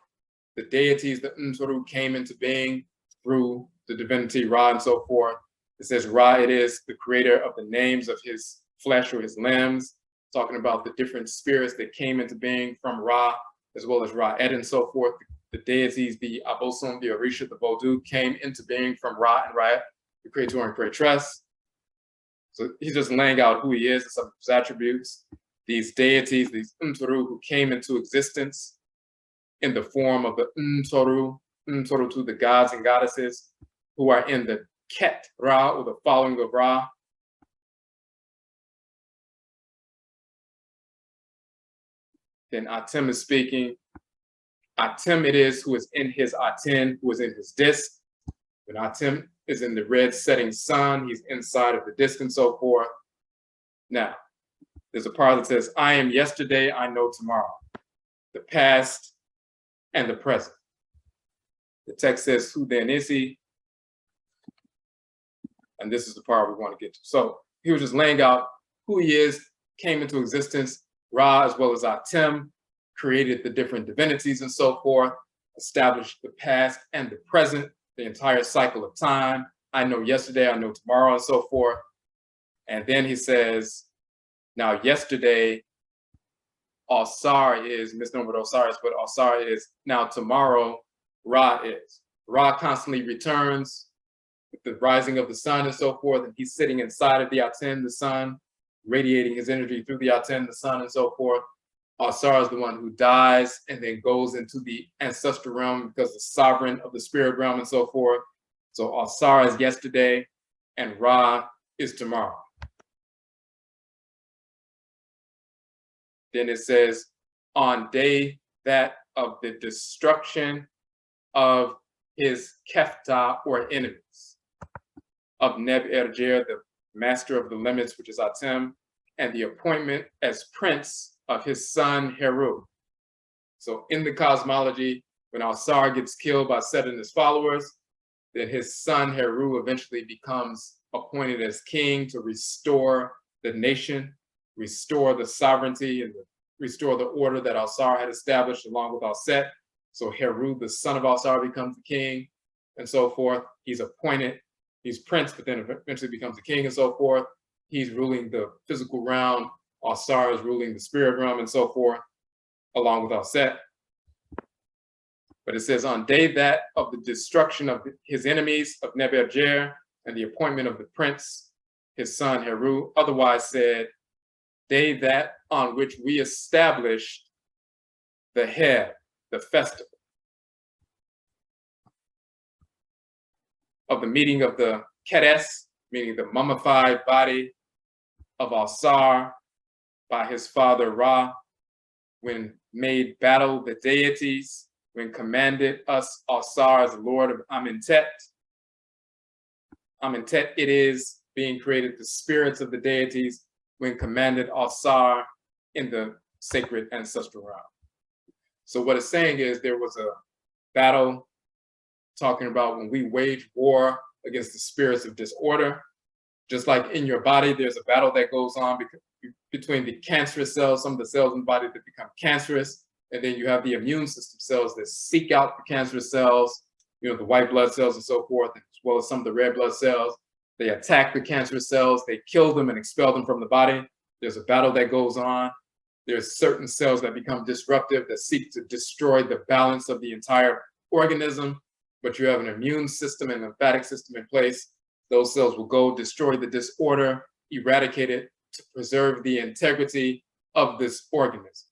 Speaker 1: The deities, the Ntoru, came into being through the divinity Ra and so forth. It says Ra, it is the creator of the names of his flesh or his limbs, talking about the different spirits that came into being from Ra, as well as Ra'et and so forth. The deities, the Abosom, the Orisha, the Vodou, came into being from Ra and Ra'et, the Creator and Creatress. So he's just laying out who he is and some of his attributes. These deities, these Ntoru, who came into existence in the form of the Ntoru to the gods and goddesses, who are in the Ket Ra, or the following of Ra. Then Atem is speaking. Atem it is who is in his Aten, who is in his disk. When Atem is in the red setting sun, he's inside of the disk and so forth. Now, there's a part that says, I am yesterday, I know tomorrow, the past and the present. The text says, who then is he? And this is the part we want to get to. So he was just laying out who he is, came into existence. Ra, as well as Atem, created the different divinities and so forth, established the past and the present, the entire cycle of time. I know yesterday, I know tomorrow, and so forth. And then he says, now yesterday, Osar is, misnomered Osiris, but Osar is, now tomorrow, Ra is. Ra constantly returns with the rising of the sun and so forth, and he's sitting inside of the Aten, the sun, radiating his energy through the Aten, the sun, and so forth. Asar is the one who dies and then goes into the ancestral realm because the sovereign of the spirit realm and so forth. So Asar is yesterday and Ra is tomorrow. Then it says, on day that of the destruction of his Ptah or enemies, of Neb Erjer, the master of the limits, which is Atem, and the appointment as prince of his son Heru. So in the cosmology, when Asar gets killed by Set and his followers, then his son Heru eventually becomes appointed as king to restore the nation, restore the sovereignty, and restore the order that Asar had established along with Set. So Heru, the son of Asar, becomes the king, and so forth. He's appointed. He's prince, but then eventually becomes the king and so forth. He's ruling the physical realm. Asar is ruling the spirit realm and so forth, along with Set. But it says, on day that of the destruction of his enemies of Neb-Erjer and the appointment of the prince, his son Heru, otherwise said, day that on which we established the HEB, the festival, of the meeting of the Kedes, meaning the mummified body of Asar by his father Ra, when made battle the deities when commanded us Asar as the Lord of Amentet. Amentet, it is being created, the spirits of the deities, when commanded Asar in the sacred ancestral realm. So what it's saying is there was a battle talking about when we wage war against the spirits of disorder. Just like in your body, there's a battle that goes on between the cancerous cells, some of the cells in the body that become cancerous, and then you have the immune system cells that seek out the cancerous cells, you know, the white blood cells and so forth, as well as some of the red blood cells. They attack the cancerous cells, they kill them and expel them from the body. There's a battle that goes on. There's certain cells that become disruptive that seek to destroy the balance of the entire organism, but you have an immune system and lymphatic system in place. Those cells will go destroy the disorder, eradicate it to preserve the integrity of this organism.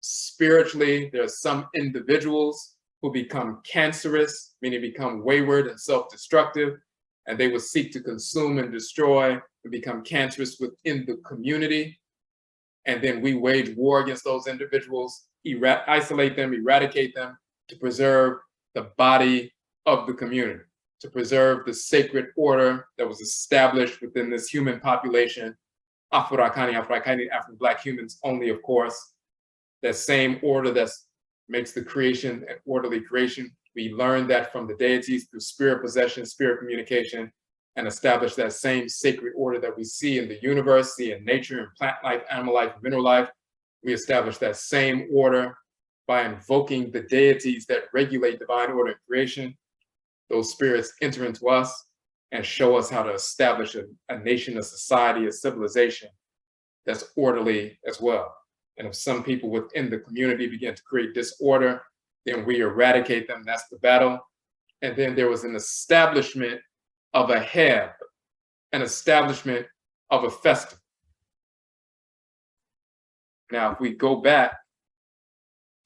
Speaker 1: Spiritually, there are some individuals who become cancerous, meaning become wayward and self-destructive, and they will seek to consume and destroy and become cancerous within the community. And then we wage war against those individuals, isolate them, eradicate them to preserve the body of the community, to preserve the sacred order that was established within this human population. Afurakani, Afuraitkaitnit, African Black humans only, of course. That same order that makes the creation an orderly creation. We learned that from the deities through spirit possession, spirit communication, and establish that same sacred order that we see in the universe, see in nature, and plant life, animal life, mineral life. We establish that same order by invoking the deities that regulate divine order and creation. Those spirits enter into us and show us how to establish a nation, a society, a civilization that's orderly as well. And if some people within the community begin to create disorder, then we eradicate them. That's the battle. And then there was an establishment of a HEB, an establishment of a festival. Now, if we go back,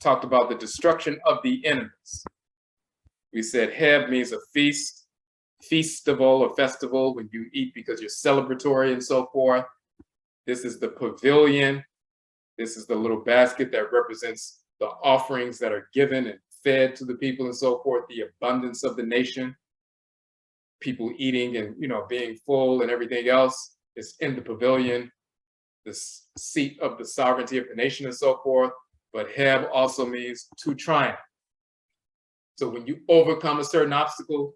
Speaker 1: talked about the destruction of the enemies. We said HEB means a feast, feastival or festival, when you eat because you're celebratory and so forth. This is the pavilion. This is the little basket that represents the offerings that are given and fed to the people and so forth, the abundance of the nation, people eating and, you know, being full and everything else is in the pavilion, the seat of the sovereignty of the nation and so forth. But HEB also means to triumph. So when you overcome a certain obstacle,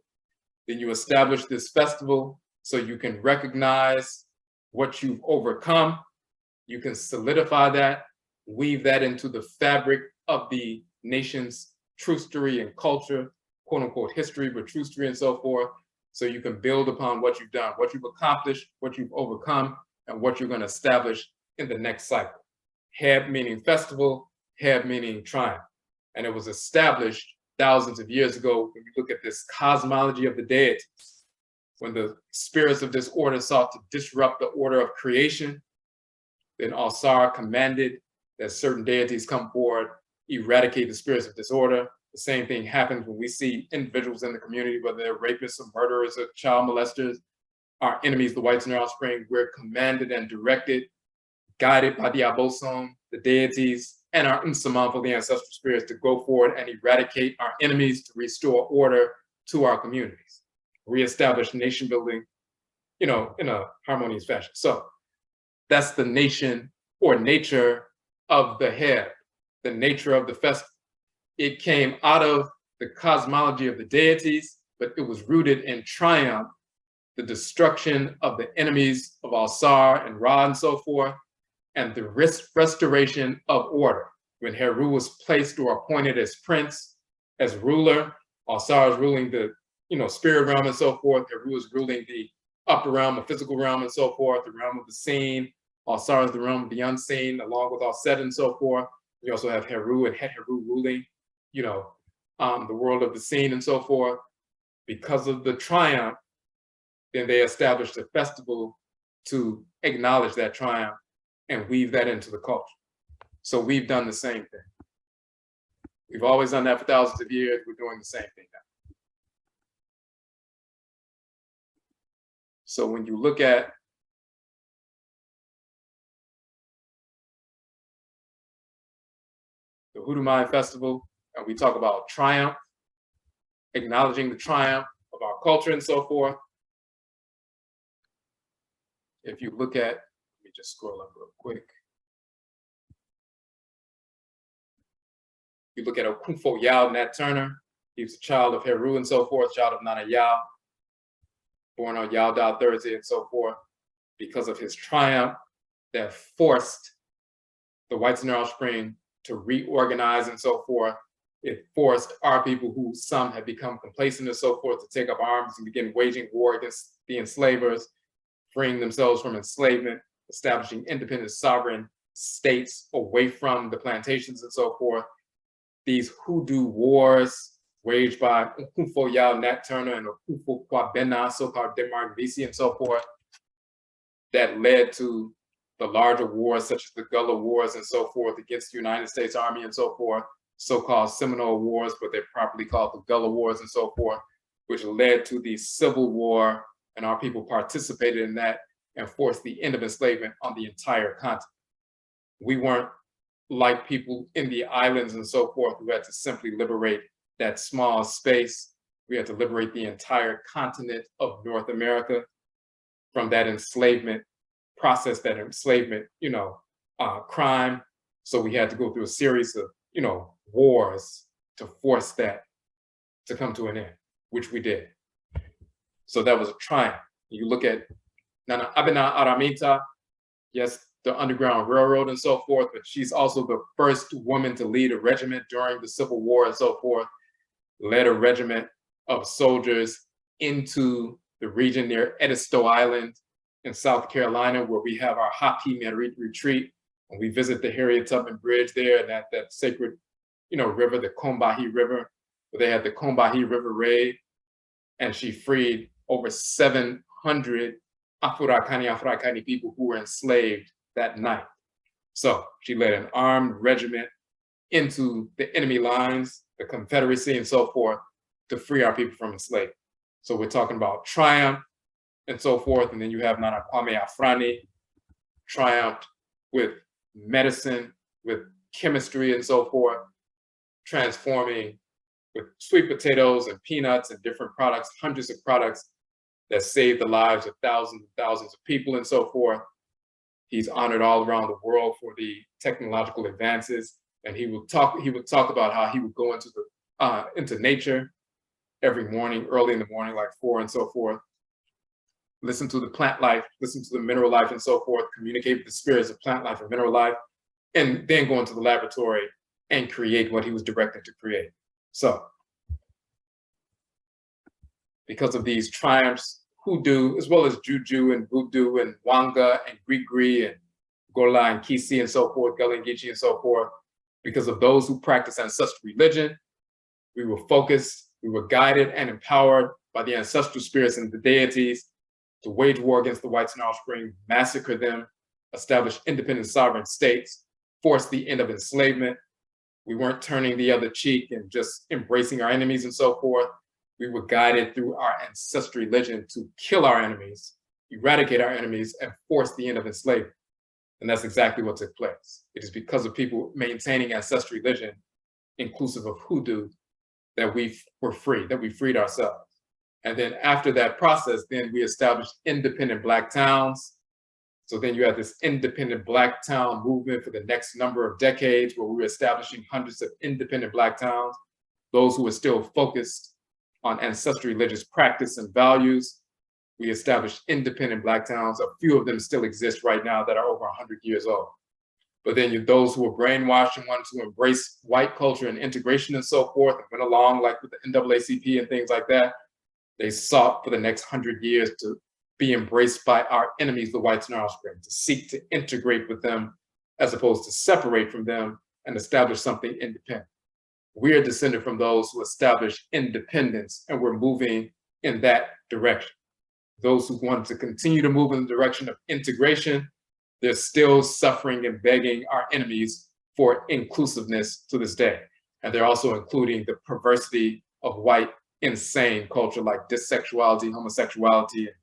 Speaker 1: then you establish this festival so you can recognize what you've overcome. You can solidify that, weave that into the fabric of the nation's trustery and culture, quote unquote history, but trustery and so forth. So you can build upon what you've done, what you've accomplished, what you've overcome, and what you're going to establish in the next cycle. HEB meaning festival, HEB meaning triumph. And it was established thousands of years ago when you look at this cosmology of the deities. When the spirits of disorder sought to disrupt the order of creation, then Asar commanded that certain deities come forward, eradicate the spirits of disorder. The same thing happens when we see individuals in the community, whether they're rapists or murderers or child molesters, our enemies, the whites and their offspring. We're commanded and directed, guided by the Abosom, the deities, and our Nsamanfo, the ancestral spirits, to go forward and eradicate our enemies, to restore order to our communities, reestablish nation building, you know, in a harmonious fashion. So that's the nation or nature of the HEB, the nature of the festival. It came out of the cosmology of the deities, but it was rooted in triumph, the destruction of the enemies of Asar and Ra and so forth, and the restoration of order. When Heru was placed or appointed as prince, as ruler, Asar is ruling the, you know, spirit realm and so forth. Heru is ruling the upper realm, the physical realm and so forth, the realm of the seen. Asar is the realm of the unseen, along with Aset and so forth. We also have Heru and Het Heru ruling, you know, the world of the seen and so forth. Because of the triumph, then they established a festival to acknowledge that triumph and weave that into the culture. So we've done the same thing. We've always done that for thousands of years. We're doing the same thing now. So when you look at the Hoodoo Mayn Festival, and we talk about triumph, acknowledging the triumph of our culture and so forth. If you look at, let me just scroll up real quick. You look at Okufo Yao Nat Turner. He was a child of Heru and so forth, child of Nana Yao, born on Yao Dao Thursday and so forth. Because of his triumph that forced the whites in their offspring to reorganize and so forth, it forced our people, who some had become complacent and so forth, to take up arms and begin waging war against the enslavers, freeing themselves from enslavement, establishing independent sovereign states away from the plantations and so forth. These hoodoo wars waged by Okufo Yao Nat Turner and Okufo Kwabena, so-called Denmark Vesey and so forth, that led to the larger wars such as the Gullah Wars and so forth against the United States Army and so forth, so-called Seminole Wars, but they're properly called the Gullah Wars and so forth, which led to the Civil War, and our people participated in that and forced the end of enslavement on the entire continent. We weren't like people in the islands and so forth who had to simply liberate that small space. We had to liberate the entire continent of North America from that enslavement process, that enslavement, crime. So we had to go through a series of, wars to force that to come to an end, which we did. So that was a triumph. You look at Nana Abena Aramita, yes, the Underground Railroad and so forth, but she's also the first woman to lead a regiment during the Civil War and so forth, led a regiment of soldiers into the region near Edisto Island in South Carolina, where we have our Hapi Merit retreat, and we visit the Harriet Tubman Bridge there, and that sacred, river, the Combahee River, where they had the Combahee River Raid, and she freed over 700 Afuraitkaitnit people who were enslaved that night. So she led an armed regiment into the enemy lines, the Confederacy and so forth, to free our people from enslavement. So we're talking about triumph and so forth. And then you have Nana Kwame Afrani, triumphed with medicine, with chemistry and so forth, transforming with sweet potatoes and peanuts and different products, hundreds of products that saved the lives of thousands and thousands of people and so forth. He's honored all around the world for the technological advances. And he would talk about how he would go into nature every morning, early in the morning, like 4 and so forth, listen to the plant life, listen to the mineral life and so forth, communicate with the spirits of plant life and mineral life, and then go into the laboratory and create what he was directed to create. So because of these triumphs, hoodoo, as well as juju and voodoo and wanga and grigri and gola and kisi and so forth, gullah and geechee and so forth, because of those who practice ancestral religion, we were focused, we were guided and empowered by the ancestral spirits and the deities to wage war against the whites and offspring, massacre them, establish independent sovereign states, force the end of enslavement. We weren't turning the other cheek and just embracing our enemies and so forth. We were guided through our ancestral religion to kill our enemies, eradicate our enemies, and force the end of enslavement. And that's exactly what took place. It is because of people maintaining ancestral religion, inclusive of hoodoo, that we were free, that we freed ourselves. And then after that process, then we established independent Black towns. So then you had this independent Black town movement for the next number of decades, where we were establishing hundreds of independent Black towns, those who were still focused on ancestral religious practice and values. We established independent Black towns. A few of them still exist right now that are over 100 years old. But then those who were brainwashed and wanted to embrace white culture and integration and so forth, and went along like with the NAACP and things like that, they sought for the next 100 years to be embraced by our enemies, the whites and our offspring, to seek to integrate with them as opposed to separate from them and establish something independent. We are descended from those who established independence, and we're moving in that direction. Those who want to continue to move in the direction of integration, they're still suffering and begging our enemies for inclusiveness to this day. And they're also including the perversity of white insane culture like dissexuality, homosexuality, and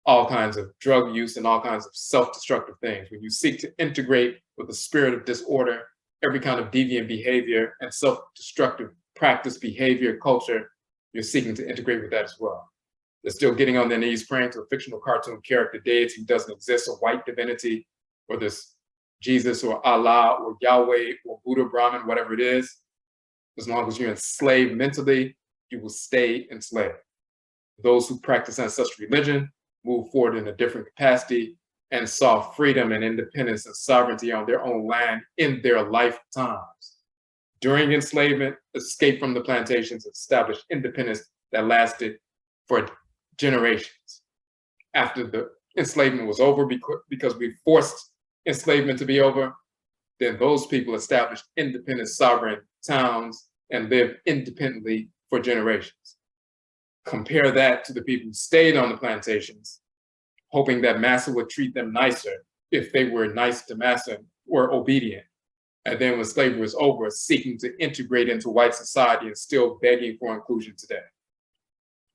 Speaker 1: all kinds of drug use and all kinds of self-destructive things. When you seek to integrate with the spirit of disorder, every kind of deviant behavior and self-destructive practice, behavior, culture, you're seeking to integrate with that as well. They're still getting on their knees praying to a fictional cartoon character deity who doesn't exist, a white divinity, or this Jesus or Allah or Yahweh or Buddha, Brahman, whatever it is. As long as you're enslaved mentally, you will stay enslaved. Those who practice ancestral religion move forward in a different capacity and saw freedom and independence and sovereignty on their own land in their lifetimes. During enslavement, escape from the plantations, established independence that lasted for generations. After the enslavement was over, because we forced enslavement to be over, then those people established independent sovereign towns and lived independently for generations. Compare that to the people who stayed on the plantations, hoping that Massa would treat them nicer if they were nice to Massa or obedient. And then when slavery was over, seeking to integrate into white society and still begging for inclusion today.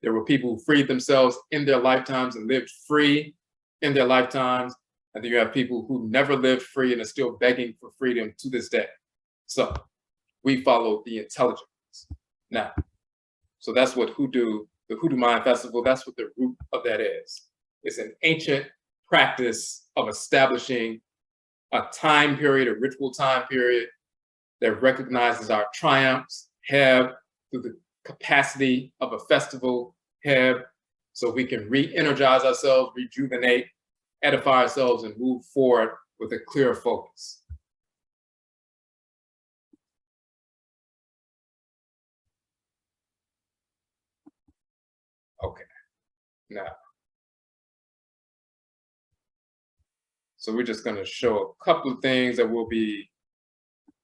Speaker 1: There were people who freed themselves in their lifetimes and lived free in their lifetimes. And then you have people who never lived free and are still begging for freedom to this day. So we follow the intelligent ones. Now, so that's what Hoodoo, the Hoodoo Mayn Festival, that's what the root of that is. It's an ancient practice of establishing a time period, a ritual time period that recognizes our triumphs, HEB, through the capacity of a festival, HEB, so we can re-energize ourselves, rejuvenate, edify ourselves, and move forward with a clear focus. Okay, now, so we're just going to show a couple of things that we'll be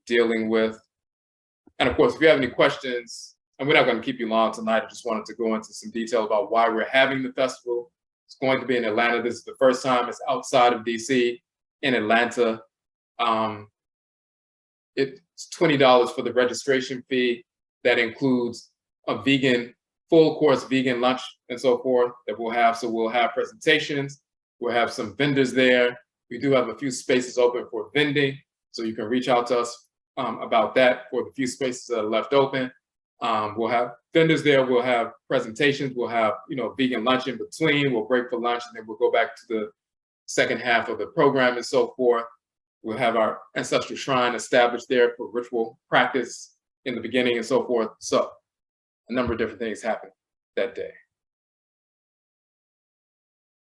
Speaker 1: dealing with. And of course, if you have any questions, and we're not going to keep you long tonight, I just wanted to go into some detail about why we're having the festival. It's going to be in Atlanta. This is the first time it's outside of DC, in Atlanta. It's $20 for the registration fee. That includes a vegan, full course vegan lunch and so forth that we'll have. So we'll have presentations. We'll have some vendors there. We do have a few spaces open for vending. So you can reach out to us about that for the few spaces that are left open. We'll have vendors there. We'll have presentations. We'll have, vegan lunch in between. We'll break for lunch, and then we'll go back to the second half of the program and so forth. We'll have our ancestral shrine established there for ritual practice in the beginning and so forth. So a number of different things happen that day.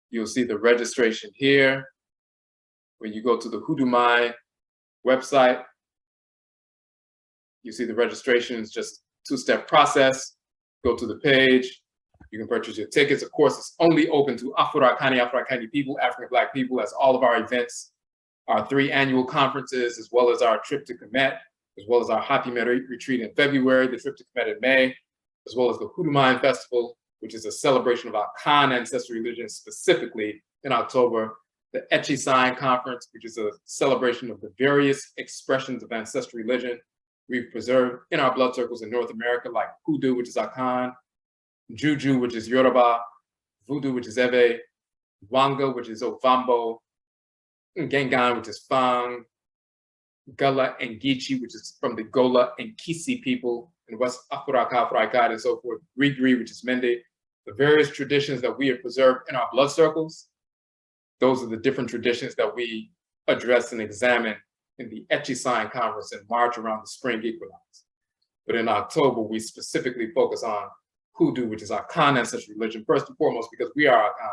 Speaker 1: You'll see the registration here. When you go to the Hoodoo Mayn website, you see the registration is just two-step process. Go to the page. You can purchase your tickets. Of course, it's only open to Afurakani, Afuraitkaitnit people, African Black people, as all of our events, our 3 annual conferences, as well as our trip to Kamit, as well as our Happy retreat in February, the trip to Kamit in May, as well as the Hoodoo Mayn Festival, which is a celebration of Akan Ancestral Religion specifically in October, the HOODOO Conference, which is a celebration of the various expressions of ancestral religion we've preserved in our blood circles in North America, like Hoodoo, which is Akhan, Juju, which is Yoruba, Voodoo, which is Eve, Wanga, which is Ovambo, Gengan, which is Fang, Gullah and Geechee, which is from the Gola and Kisi people in West Afuraitkaitnit and so forth, Grigri, which is Mende. The various traditions that we have preserved in our blood circles, those are the different traditions that we address and examine in the HOODOO Conference in March around the spring equinox. But in October, we specifically focus on Hoodoo, which is Akan Ancestral Religion, first and foremost, because we are Akhan.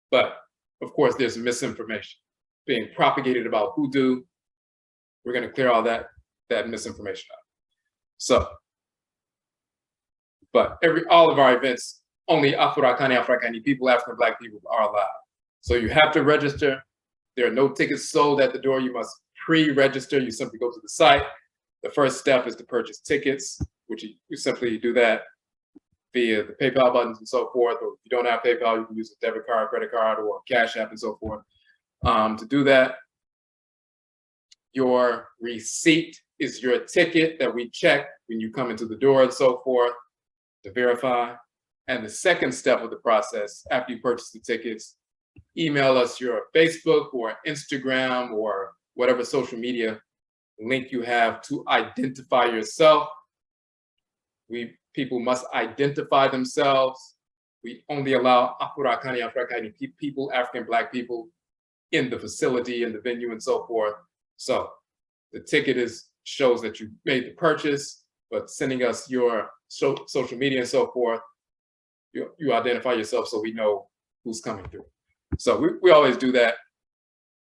Speaker 1: But of course, there's misinformation being propagated about Hoodoo. We're going to clear all that misinformation up. So, but all of our events, only Afuraitkaitnit people, African Black people are allowed. So you have to register. There are no tickets sold at the door. You must pre-register. You simply go to the site. The first step is to purchase tickets, which you simply do that via the PayPal buttons and so forth. Or if you don't have PayPal, you can use a debit card, credit card, or Cash App and so forth. To do that, your receipt is your ticket that we check when you come into the door and so forth to verify. And the second step of the process, after you purchase the tickets, email us your Facebook or Instagram or whatever social media link you have to identify yourself. People must identify themselves. We only allow Afurakani, Afuraitkaitnit people, African Black people in the facility, in the venue, and so forth. So the ticket shows that you made the purchase, but sending us your social media and so forth, you identify yourself so we know who's coming through. So we always do that.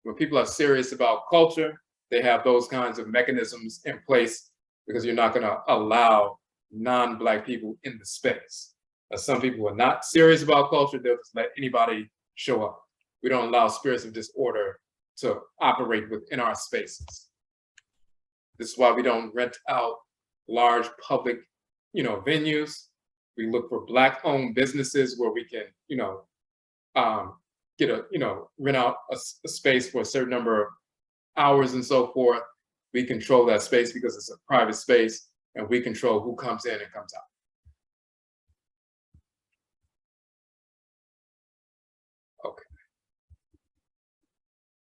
Speaker 1: When people are serious about culture, they have those kinds of mechanisms in place because you're not going to allow non-Black people in the space. Some people are not serious about culture, they'll just let anybody show up. We don't allow spirits of disorder to operate within our spaces. This is why we don't rent out large public, venues. We look for Black-owned businesses where we can, rent out a space for a certain number of hours and so forth. We control that space because it's a private space, and we control who comes in and comes out. Okay.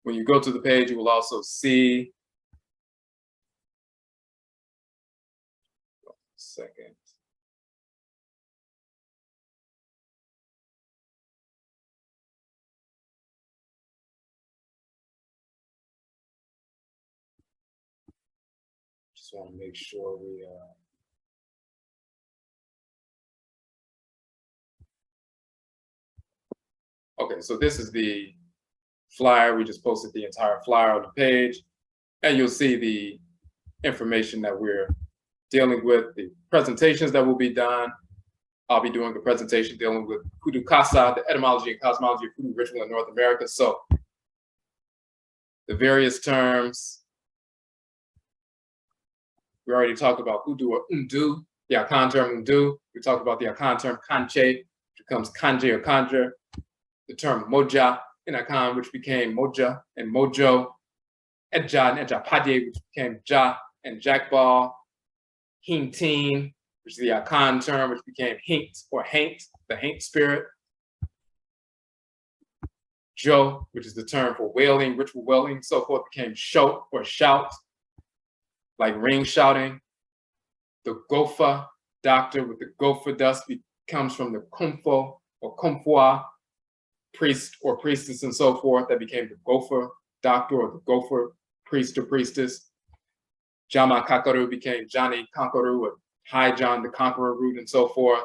Speaker 1: When you go to the page, you will also see, second. Just want to make sure we okay, so this is the flyer. We just posted the entire flyer on the page, and you'll see the information that we're dealing with, the presentations that will be done. I'll be doing a presentation dealing with Hoodoo Gyaasedan, the etymology and cosmology of Hoodoo ritual in North America. So the various terms, we already talked about Hoodoo or Undo, the Akhan term Undo. We talked about the Akhan term Kanche, which becomes Kanje or Kanja. The term Moja in Akhan, which became Moja and Mojo. Eja and Ejapade, which became Ja and Jackball. Hinteen, which is the Akhan term, which became Hint or Haint, the Haint spirit. Jo, which is the term for wailing, ritual wailing, so forth, became Shout or Shout, like ring shouting. The Gofa, doctor with the Gofa dust, comes from the Kumfo or Kumfwa, priest or priestess and so forth, that became the Gofa doctor or the Gofa priest or priestess. Jama Kakaru became Johnny Conqueror or High John the Conqueror root and so forth.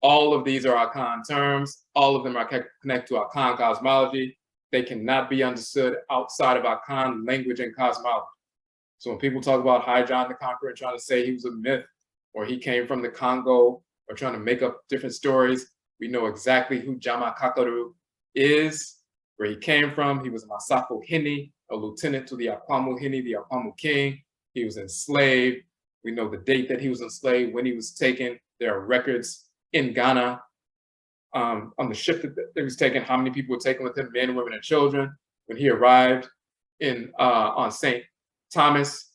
Speaker 1: All of these are Akhan terms. All of them are connected to Akhan cosmology. They cannot be understood outside of Akhan language and cosmology. So when people talk about High John the Conqueror and trying to say he was a myth or he came from the Congo or trying to make up different stories, we know exactly who Jama Kakaru is, where he came from. He was a Masako Hini, a lieutenant to the Akwamu Hini, the Akwamu king. He was enslaved. We know the date that he was enslaved, when he was taken. There are records in Ghana on the ship that he was taken, how many people were taken with him, men, women, and children. When he arrived on St. Thomas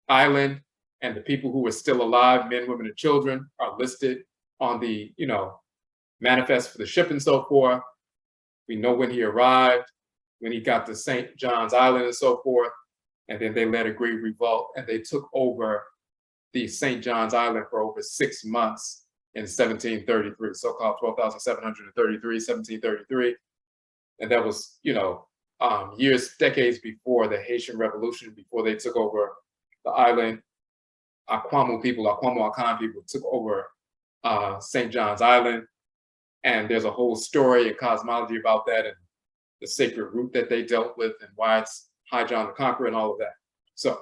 Speaker 1: Island, and the people who were still alive, men, women, and children, are listed on the manifest for the ship and so forth. We know when he arrived, when he got to St. John's Island and so forth, and then they led a great revolt and they took over the St. John's Island for over 6 months in 1733, so-called 12,733, 1733. And that was, years, decades before the Haitian Revolution, before they took over the island. Akwamu people, Akwamu Akhan people took over St. John's Island. And there's a whole story and cosmology about that and the sacred root that they dealt with and why it's High John the Conqueror and all of that. So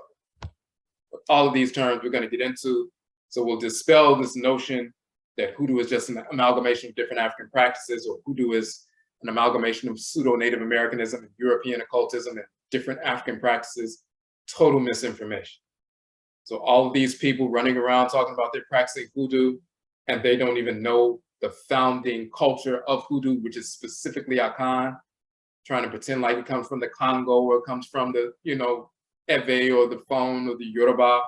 Speaker 1: all of these terms we're going to get into. So we'll dispel this notion that Hoodoo is just an amalgamation of different African practices, or Hoodoo is an amalgamation of pseudo-Native Americanism and European occultism and different African practices. Total misinformation. So all of these people running around talking about they're practicing Hoodoo, and they don't even know the founding culture of Hoodoo, which is specifically Akhan, trying to pretend like it comes from the Congo or it comes from the, Ewe or the Fon or the Yoruba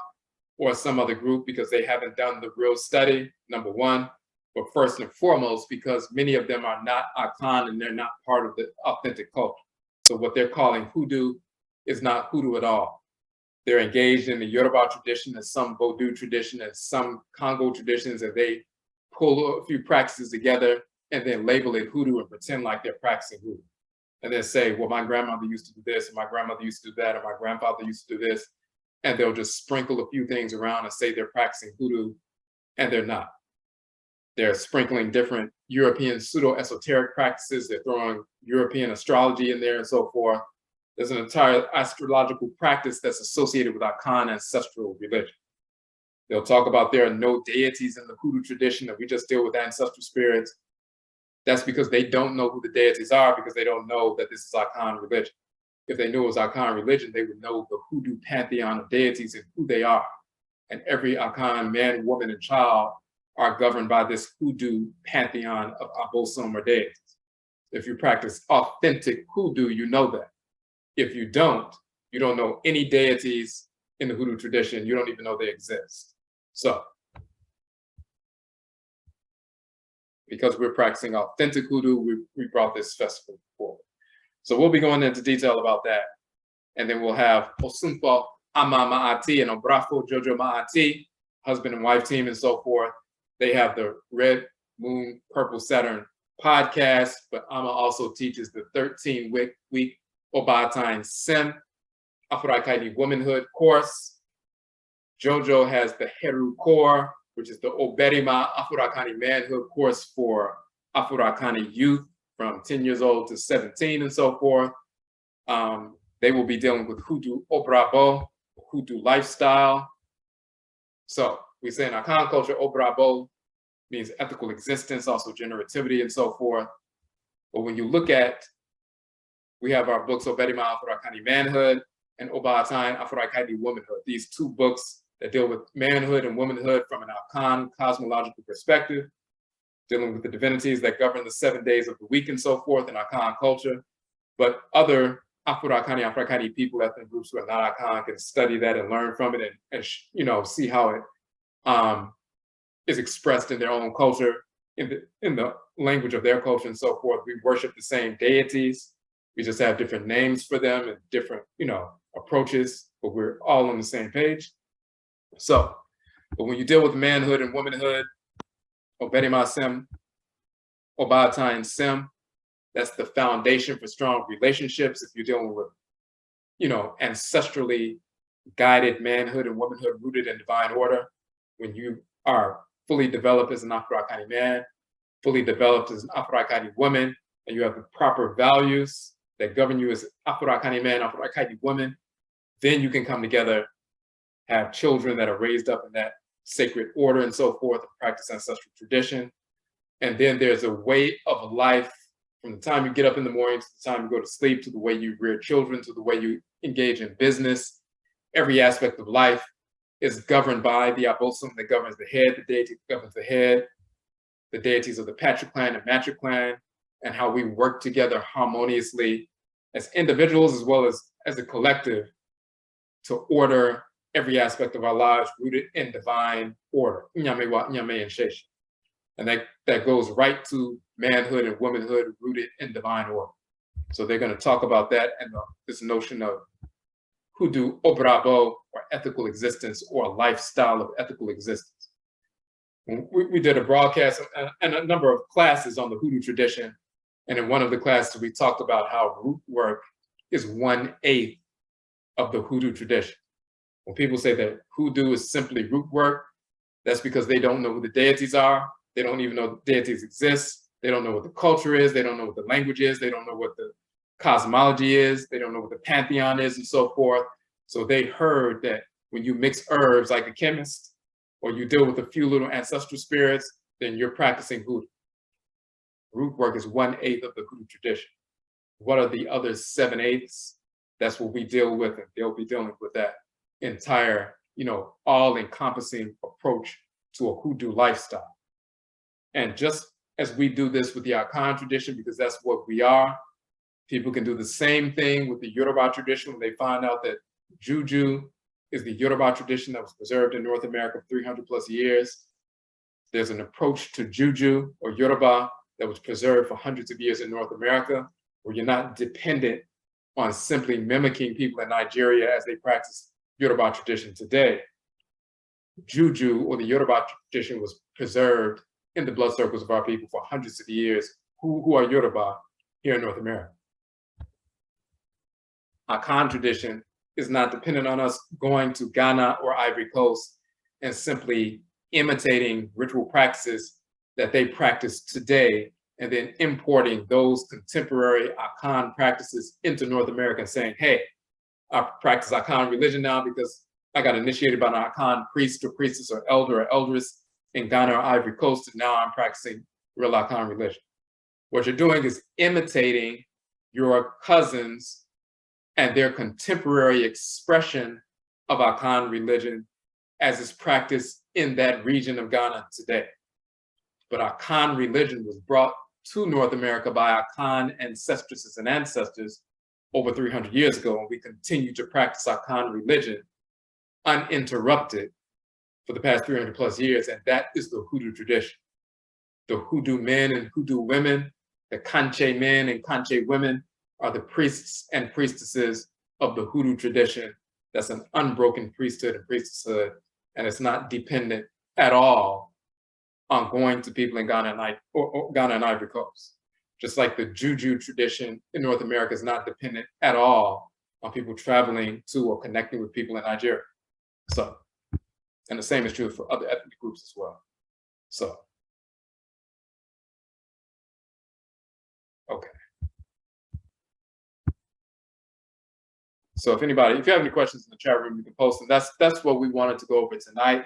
Speaker 1: or some other group, because they haven't done the real study, number one. But first and foremost, because many of them are not Akhan and they're not part of the authentic culture. So what they're calling Hoodoo is not Hoodoo at all. They're engaged in the Yoruba tradition and some Vodou tradition and some Congo traditions, and they pull a few practices together and then label it hoodoo and pretend like they're practicing hoodoo. And then say, well, my grandmother used to do this, and my grandmother used to do that, and my grandfather used to do this. And they'll just sprinkle a few things around and say they're practicing hoodoo, and they're not. They're sprinkling different European pseudo-esoteric practices. They're throwing European astrology in there and so forth. There's an entire astrological practice that's associated with Akan ancestral religion. They'll talk about there are no deities in the hoodoo tradition, that we just deal with ancestral spirits. That's because they don't know who the deities are, because they don't know that this is Akan religion. If they knew it was Akan religion, they would know the hoodoo pantheon of deities and who they are. And every Akan man, woman, and child are governed by this hoodoo pantheon of abosom or deities. If you practice authentic hoodoo, you know that. If you don't know any deities in the hoodoo tradition. You don't even know they exist. So, because we're practicing authentic hoodoo, we brought this festival forward. So we'll be going into detail about that. And then we'll have Osumfo Ama Ma'ati and Odwirafo Jojo Ma'ati, husband and wife team and so forth. They have the Red Moon, Purple Saturn podcast, but Ama also teaches the 13-week Obatine Sem, Afuraitkaitnit womanhood course. Jojo has the Heru core, which is the Oberima Afurakani manhood course for Afurakani youth from 10 years old to 17 and so forth. They will be dealing with Hoodoo Obrabo, Hoodoo lifestyle. So we say in Akhan culture, Obrabo means ethical existence, also generativity and so forth. But when you look at, we have our books, Oberima Afurakani manhood and Obatine Afuraitkaitnit womanhood. These two books that deal with manhood and womanhood from an Akhan cosmological perspective, dealing with the divinities that govern the 7 days of the week and so forth in Akhan culture. But other Afurakani, Afuraitkaitnit people, ethnic groups who are not Akhan can study that and learn from it and see how it is expressed in their own culture, in the language of their culture and so forth. We worship the same deities. We just have different names for them and different, approaches, but we're all on the same page. So, but when you deal with manhood and womanhood, Oberima Sem, Obatine Sem, that's the foundation for strong relationships. If you're dealing with, ancestrally guided manhood and womanhood rooted in divine order, when you are fully developed as an Afurakani man, fully developed as an Afuraitkaitnit woman, and you have the proper values that govern you as Afurakani man, Afuraitkaitnit woman, then you can come together, have children that are raised up in that sacred order and so forth, and practice ancestral tradition. And then there's a way of life from the time you get up in the morning to the time you go to sleep, to the way you rear children, to the way you engage in business. Every aspect of life is governed by the abosom that governs the head, the deity that governs the head, the deities of the patriclan and matriclan, and how we work together harmoniously as individuals as well as a collective to order every aspect of our lives rooted in divine order. And that goes right to manhood and womanhood rooted in divine order. So they're going to talk about that and this notion of Hoodoo Obrabo, or ethical existence, or a lifestyle of ethical existence. We did a broadcast and a number of classes on the Hoodoo tradition. And in one of the classes, we talked about how root work is 1/8 of the Hoodoo tradition. When people say that Hoodoo is simply root work, that's because they don't know who the deities are. They don't even know the deities exist. They don't know what the culture is. They don't know what the language is. They don't know what the cosmology is. They don't know what the pantheon is and so forth. So they heard that when you mix herbs like a chemist, or you deal with a few little ancestral spirits, then you're practicing Hoodoo. Root work is 1/8 of the Hoodoo tradition. What are the other 7/8? That's what we deal with, and they'll be dealing with that entire, all-encompassing approach to a Hoodoo lifestyle. And just as we do this with the Akhan tradition, because that's what we are, people can do the same thing with the Yoruba tradition when they find out that Juju is the Yoruba tradition that was preserved in North America for 300 plus years. There's an approach to Juju or Yoruba that was preserved for hundreds of years in North America, where you're not dependent on simply mimicking people in Nigeria as they practice Yoruba tradition today. Juju, or the Yoruba tradition, was preserved in the blood circles of our people for hundreds of years who are Yoruba here in North America. Akhan tradition is not dependent on us going to Ghana or Ivory Coast and simply imitating ritual practices that they practice today and then importing those contemporary Akhan practices into North America and saying, hey, I practice Akhan religion now because I got initiated by an Akhan priest or priestess or elder or elders in Ghana or Ivory Coast, and now I'm practicing real Akhan religion. What you're doing is imitating your cousins and their contemporary expression of Akhan religion as is practiced in that region of Ghana today. But Akhan religion was brought to North America by Akan ancestresses and ancestors over 300 years ago, and we continue to practice Akhan religion uninterrupted for the past 300 plus years, and that is the Hoodoo tradition. The Hoodoo men and Hoodoo women, the Kanche men and Kanche women are the priests and priestesses of the Hoodoo tradition. That's an unbroken priesthood and priestesshood, and it's not dependent at all on going to people in Ghana and Ivory Coast. Just like the Juju tradition in North America is not dependent at all on people traveling to or connecting with people in Nigeria. So, and the same is true for other ethnic groups as well. So, okay. So if you have any questions in the chat room, you can post them. That's what we wanted to go over tonight.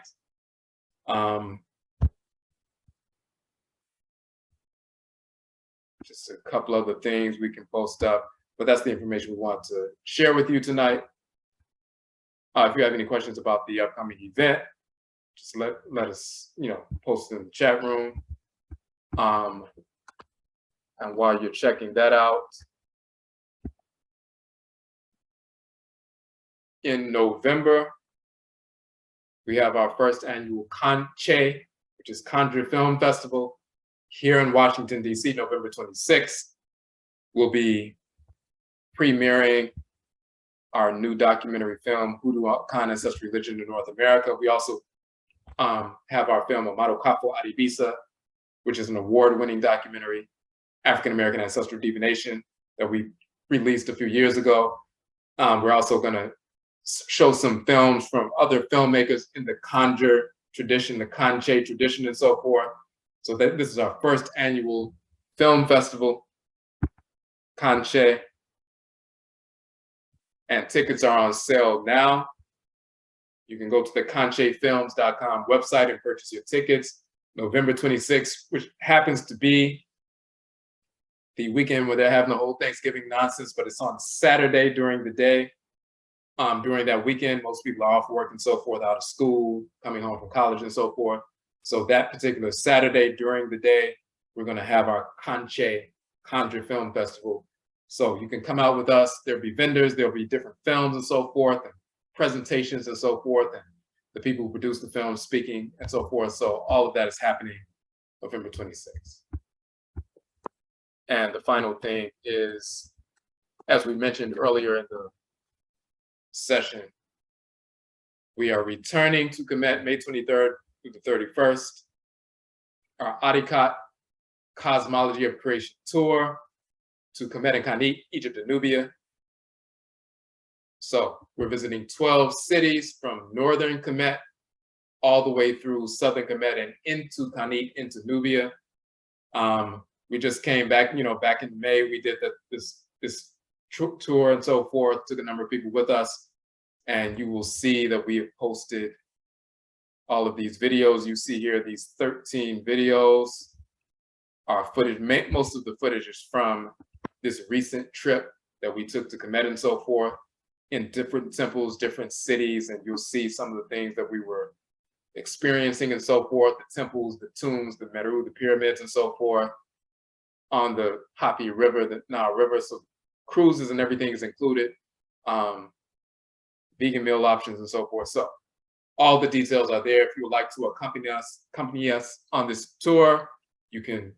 Speaker 1: Just a couple other things we can post up, but that's the information we want to share with you tonight. If you have any questions about the upcoming event, just let us, post it in the chat room. And while you're checking that out, in November, we have our first annual Kanche, which is Conjure Film Festival, here in Washington, D.C., November 26th. We'll be premiering our new documentary film, Hoodoo Akan Ancestral Religion in North America. We also have our film, Amaruka Atifi Mu, which is an award-winning documentary, African-American Ancestral Divination, that we released a few years ago. We're also gonna show some films from other filmmakers in the Conjure tradition, the Kanche tradition, and so forth. So this is our first annual film festival, Kanche, and tickets are on sale now. You can go to the kanchefilms.com website and purchase your tickets. November 26th, which happens to be the weekend where they're having the whole Thanksgiving nonsense, but it's on Saturday during the day. During that weekend, most people are off work and so forth, out of school, coming home from college and so forth. So that particular Saturday during the day, we're going to have our Kanche Conjure Film Festival. So you can come out with us. There'll be vendors, there'll be different films and so forth, and presentations and so forth, and the people who produce the film speaking and so forth. So all of that is happening November 26th. And the final thing is, as we mentioned earlier in the session, we are returning to Kamit May 23rd through the 31st. Our Adikat Cosmology of Creation tour to Kamit, Egypt and Nubia. So we're visiting 12 cities from northern Kamit all the way through southern Kamit and into Kanit, into Nubia. We just came back, back in May, we did this tour and so forth, took a number of people with us, and you will see that we have posted all of these videos. You see here, these 13 videos. Our footage, most of the footage is from this recent trip that we took to Kamit and so forth, in different temples, different cities, and you'll see some of the things that we were experiencing and so forth, the temples, the tombs, the Meru, the pyramids and so forth, on the Hapi River, the Nile River. So cruises and everything is included, vegan meal options and so forth. So all the details are there. If you would like to accompany us on this tour, you can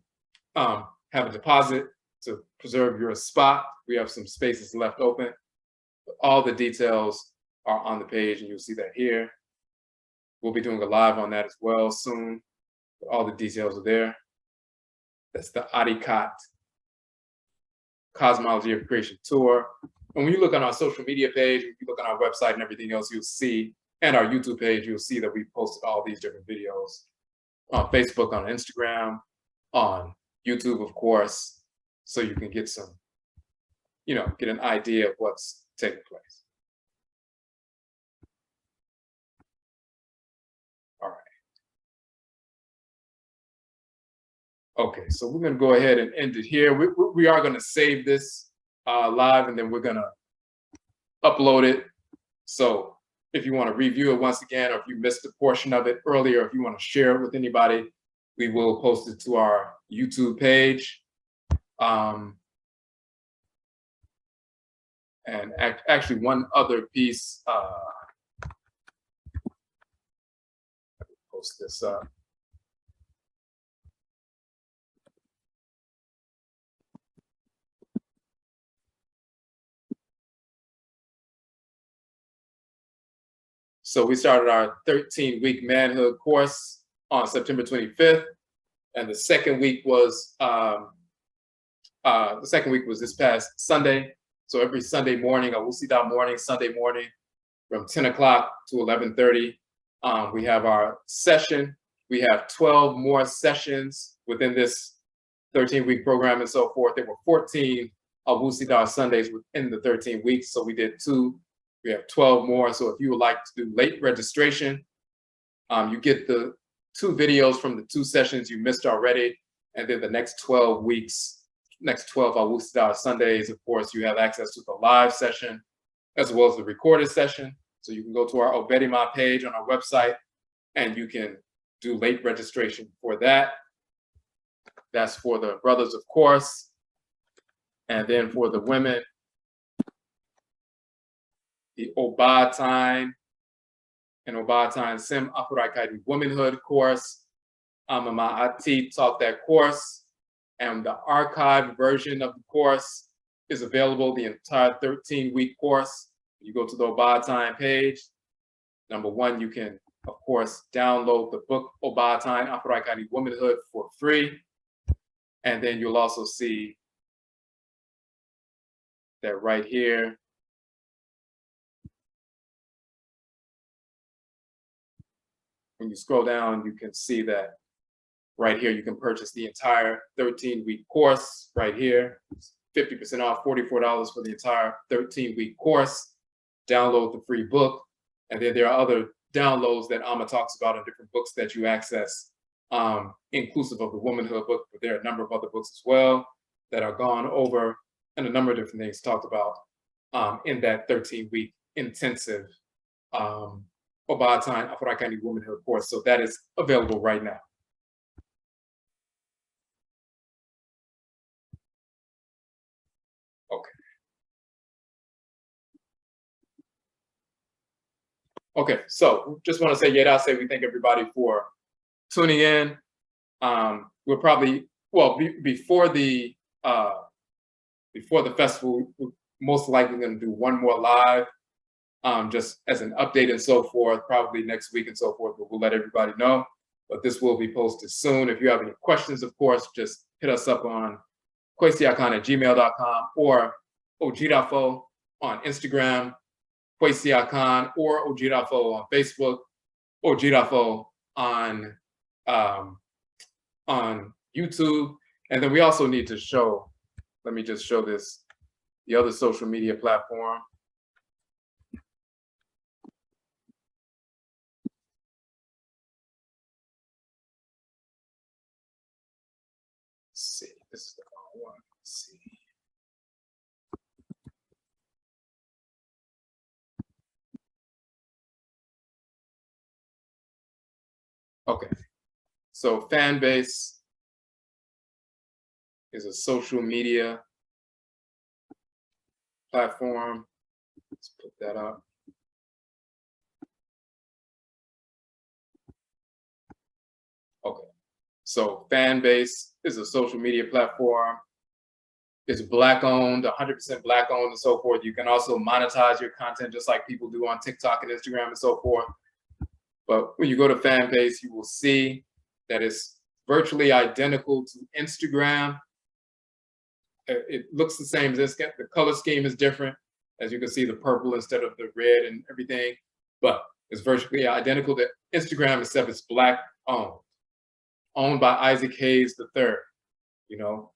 Speaker 1: have a deposit to preserve your spot. We have some spaces left open. All the details are on the page, and you'll see that here. We'll be doing a live on that as well soon. All the details are there. That's the Adikat Cosmology of Creation Tour. And when you look on our social media page, if you look on our website and everything else, you'll see, and our YouTube page, you'll see that we posted all these different videos on Facebook, on Instagram, on YouTube, of course, so you can get some, get an idea of what's taking place. All right. Okay, so we're going to go ahead and end it here. We are going to save this live, and then we're going to upload it. So if you want to review it once again, or if you missed a portion of it earlier, if you want to share it with anybody, we will post it to our YouTube page. And actually, one other piece, post this up. So we started our 13-week manhood course on September 25th, and the second week was this past Sunday. So every Sunday morning, we'll see that morning, Sunday morning, from 10 o'clock to 11:30, we have our session. We have 12 more sessions within this 13-week program and so forth. There were 14 Awusidar Sundays within the 13 weeks, so we did 2. We have 12 more. So if you would like to do late registration, you get the 2 videos from the 2 sessions you missed already. And then the next 12 weeks, next 12 Awusidar Sundays, of course, you have access to the live session as well as the recorded session. So you can go to our Obedima page on our website and you can do late registration for that. That's for the brothers, of course. And then for the women, the Obatine and Obatine Sim Afuraitkaitnit Womanhood course. Mama Ati taught that course, and the archived version of the course is available, the entire 13-week course. You go to the Obatine page. Number 1, you can, of course, download the book Obatine Afuraitkaitnit Womanhood for free. And then you'll also see that right here, when you scroll down, you can see that right here, you can purchase the entire 13-week course right here. It's 50% off, $44 for the entire 13-week course. Download the free book. And then there are other downloads that Amma talks about in different books that you access, inclusive of the Womanhood book, but there are a number of other books as well that are gone over, and a number of different things talked about in that 13-week intensive Obatine Afuraitkaitnit Womanhood course. So that is available right now. Okay. Okay, so just want to say, Yedase, we thank everybody for tuning in. We'll probably, well, before the festival, we're most likely going to do one more live, just as an update and so forth, probably next week and so forth, but we'll let everybody know. But this will be posted soon. If you have any questions, of course, just hit us up on kwesiakhan@gmail.com or Odwirafo on Instagram, Kwesi Akhan, or Odwirafo on Facebook, Odwirafo on YouTube. And then we also need to show, let me just show this, the other social media platform. Let's see, this is the wrong one. Let's see. Okay, so Fanbase is a social media platform. Let's put that up. Okay, so Fanbase is a social media platform. is Black owned, 100% Black owned and so forth. You can also monetize your content just like people do on TikTok and Instagram and so forth. But when you go to fan base, you will see that it's virtually identical to Instagram. It looks the same as this. The color scheme is different. As you can see, the purple instead of the red and everything. But it's virtually identical to Instagram, except it's Black owned by Isaac Hayes III, you know,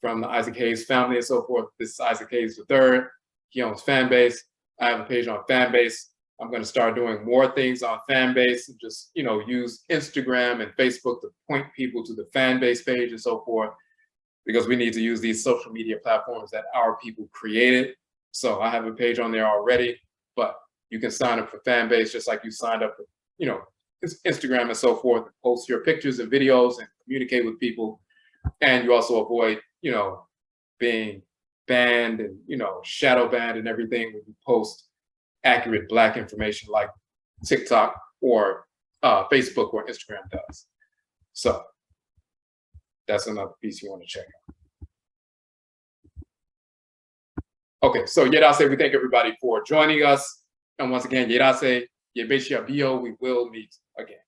Speaker 1: from the Isaac Hayes family and so forth. This is Isaac Hayes III. He owns Fanbase. I have a page on Fanbase. I'm going to start doing more things on Fanbase and just, you know, use Instagram and Facebook to point people to the Fanbase page and so forth, because we need to use these social media platforms that our people created. So I have a page on there already, but you can sign up for Fanbase just like you signed up for, you know, Instagram and so forth, post your pictures and videos and communicate with people. And you also avoid, you know, being banned and, you know, shadow banned and everything when you post accurate Black information like TikTok or Facebook or Instagram does. So that's another piece you want to check out. Okay, so Yerase, we thank everybody for joining us. And once again, Yerase, Yebeshia Bio, we will meet again.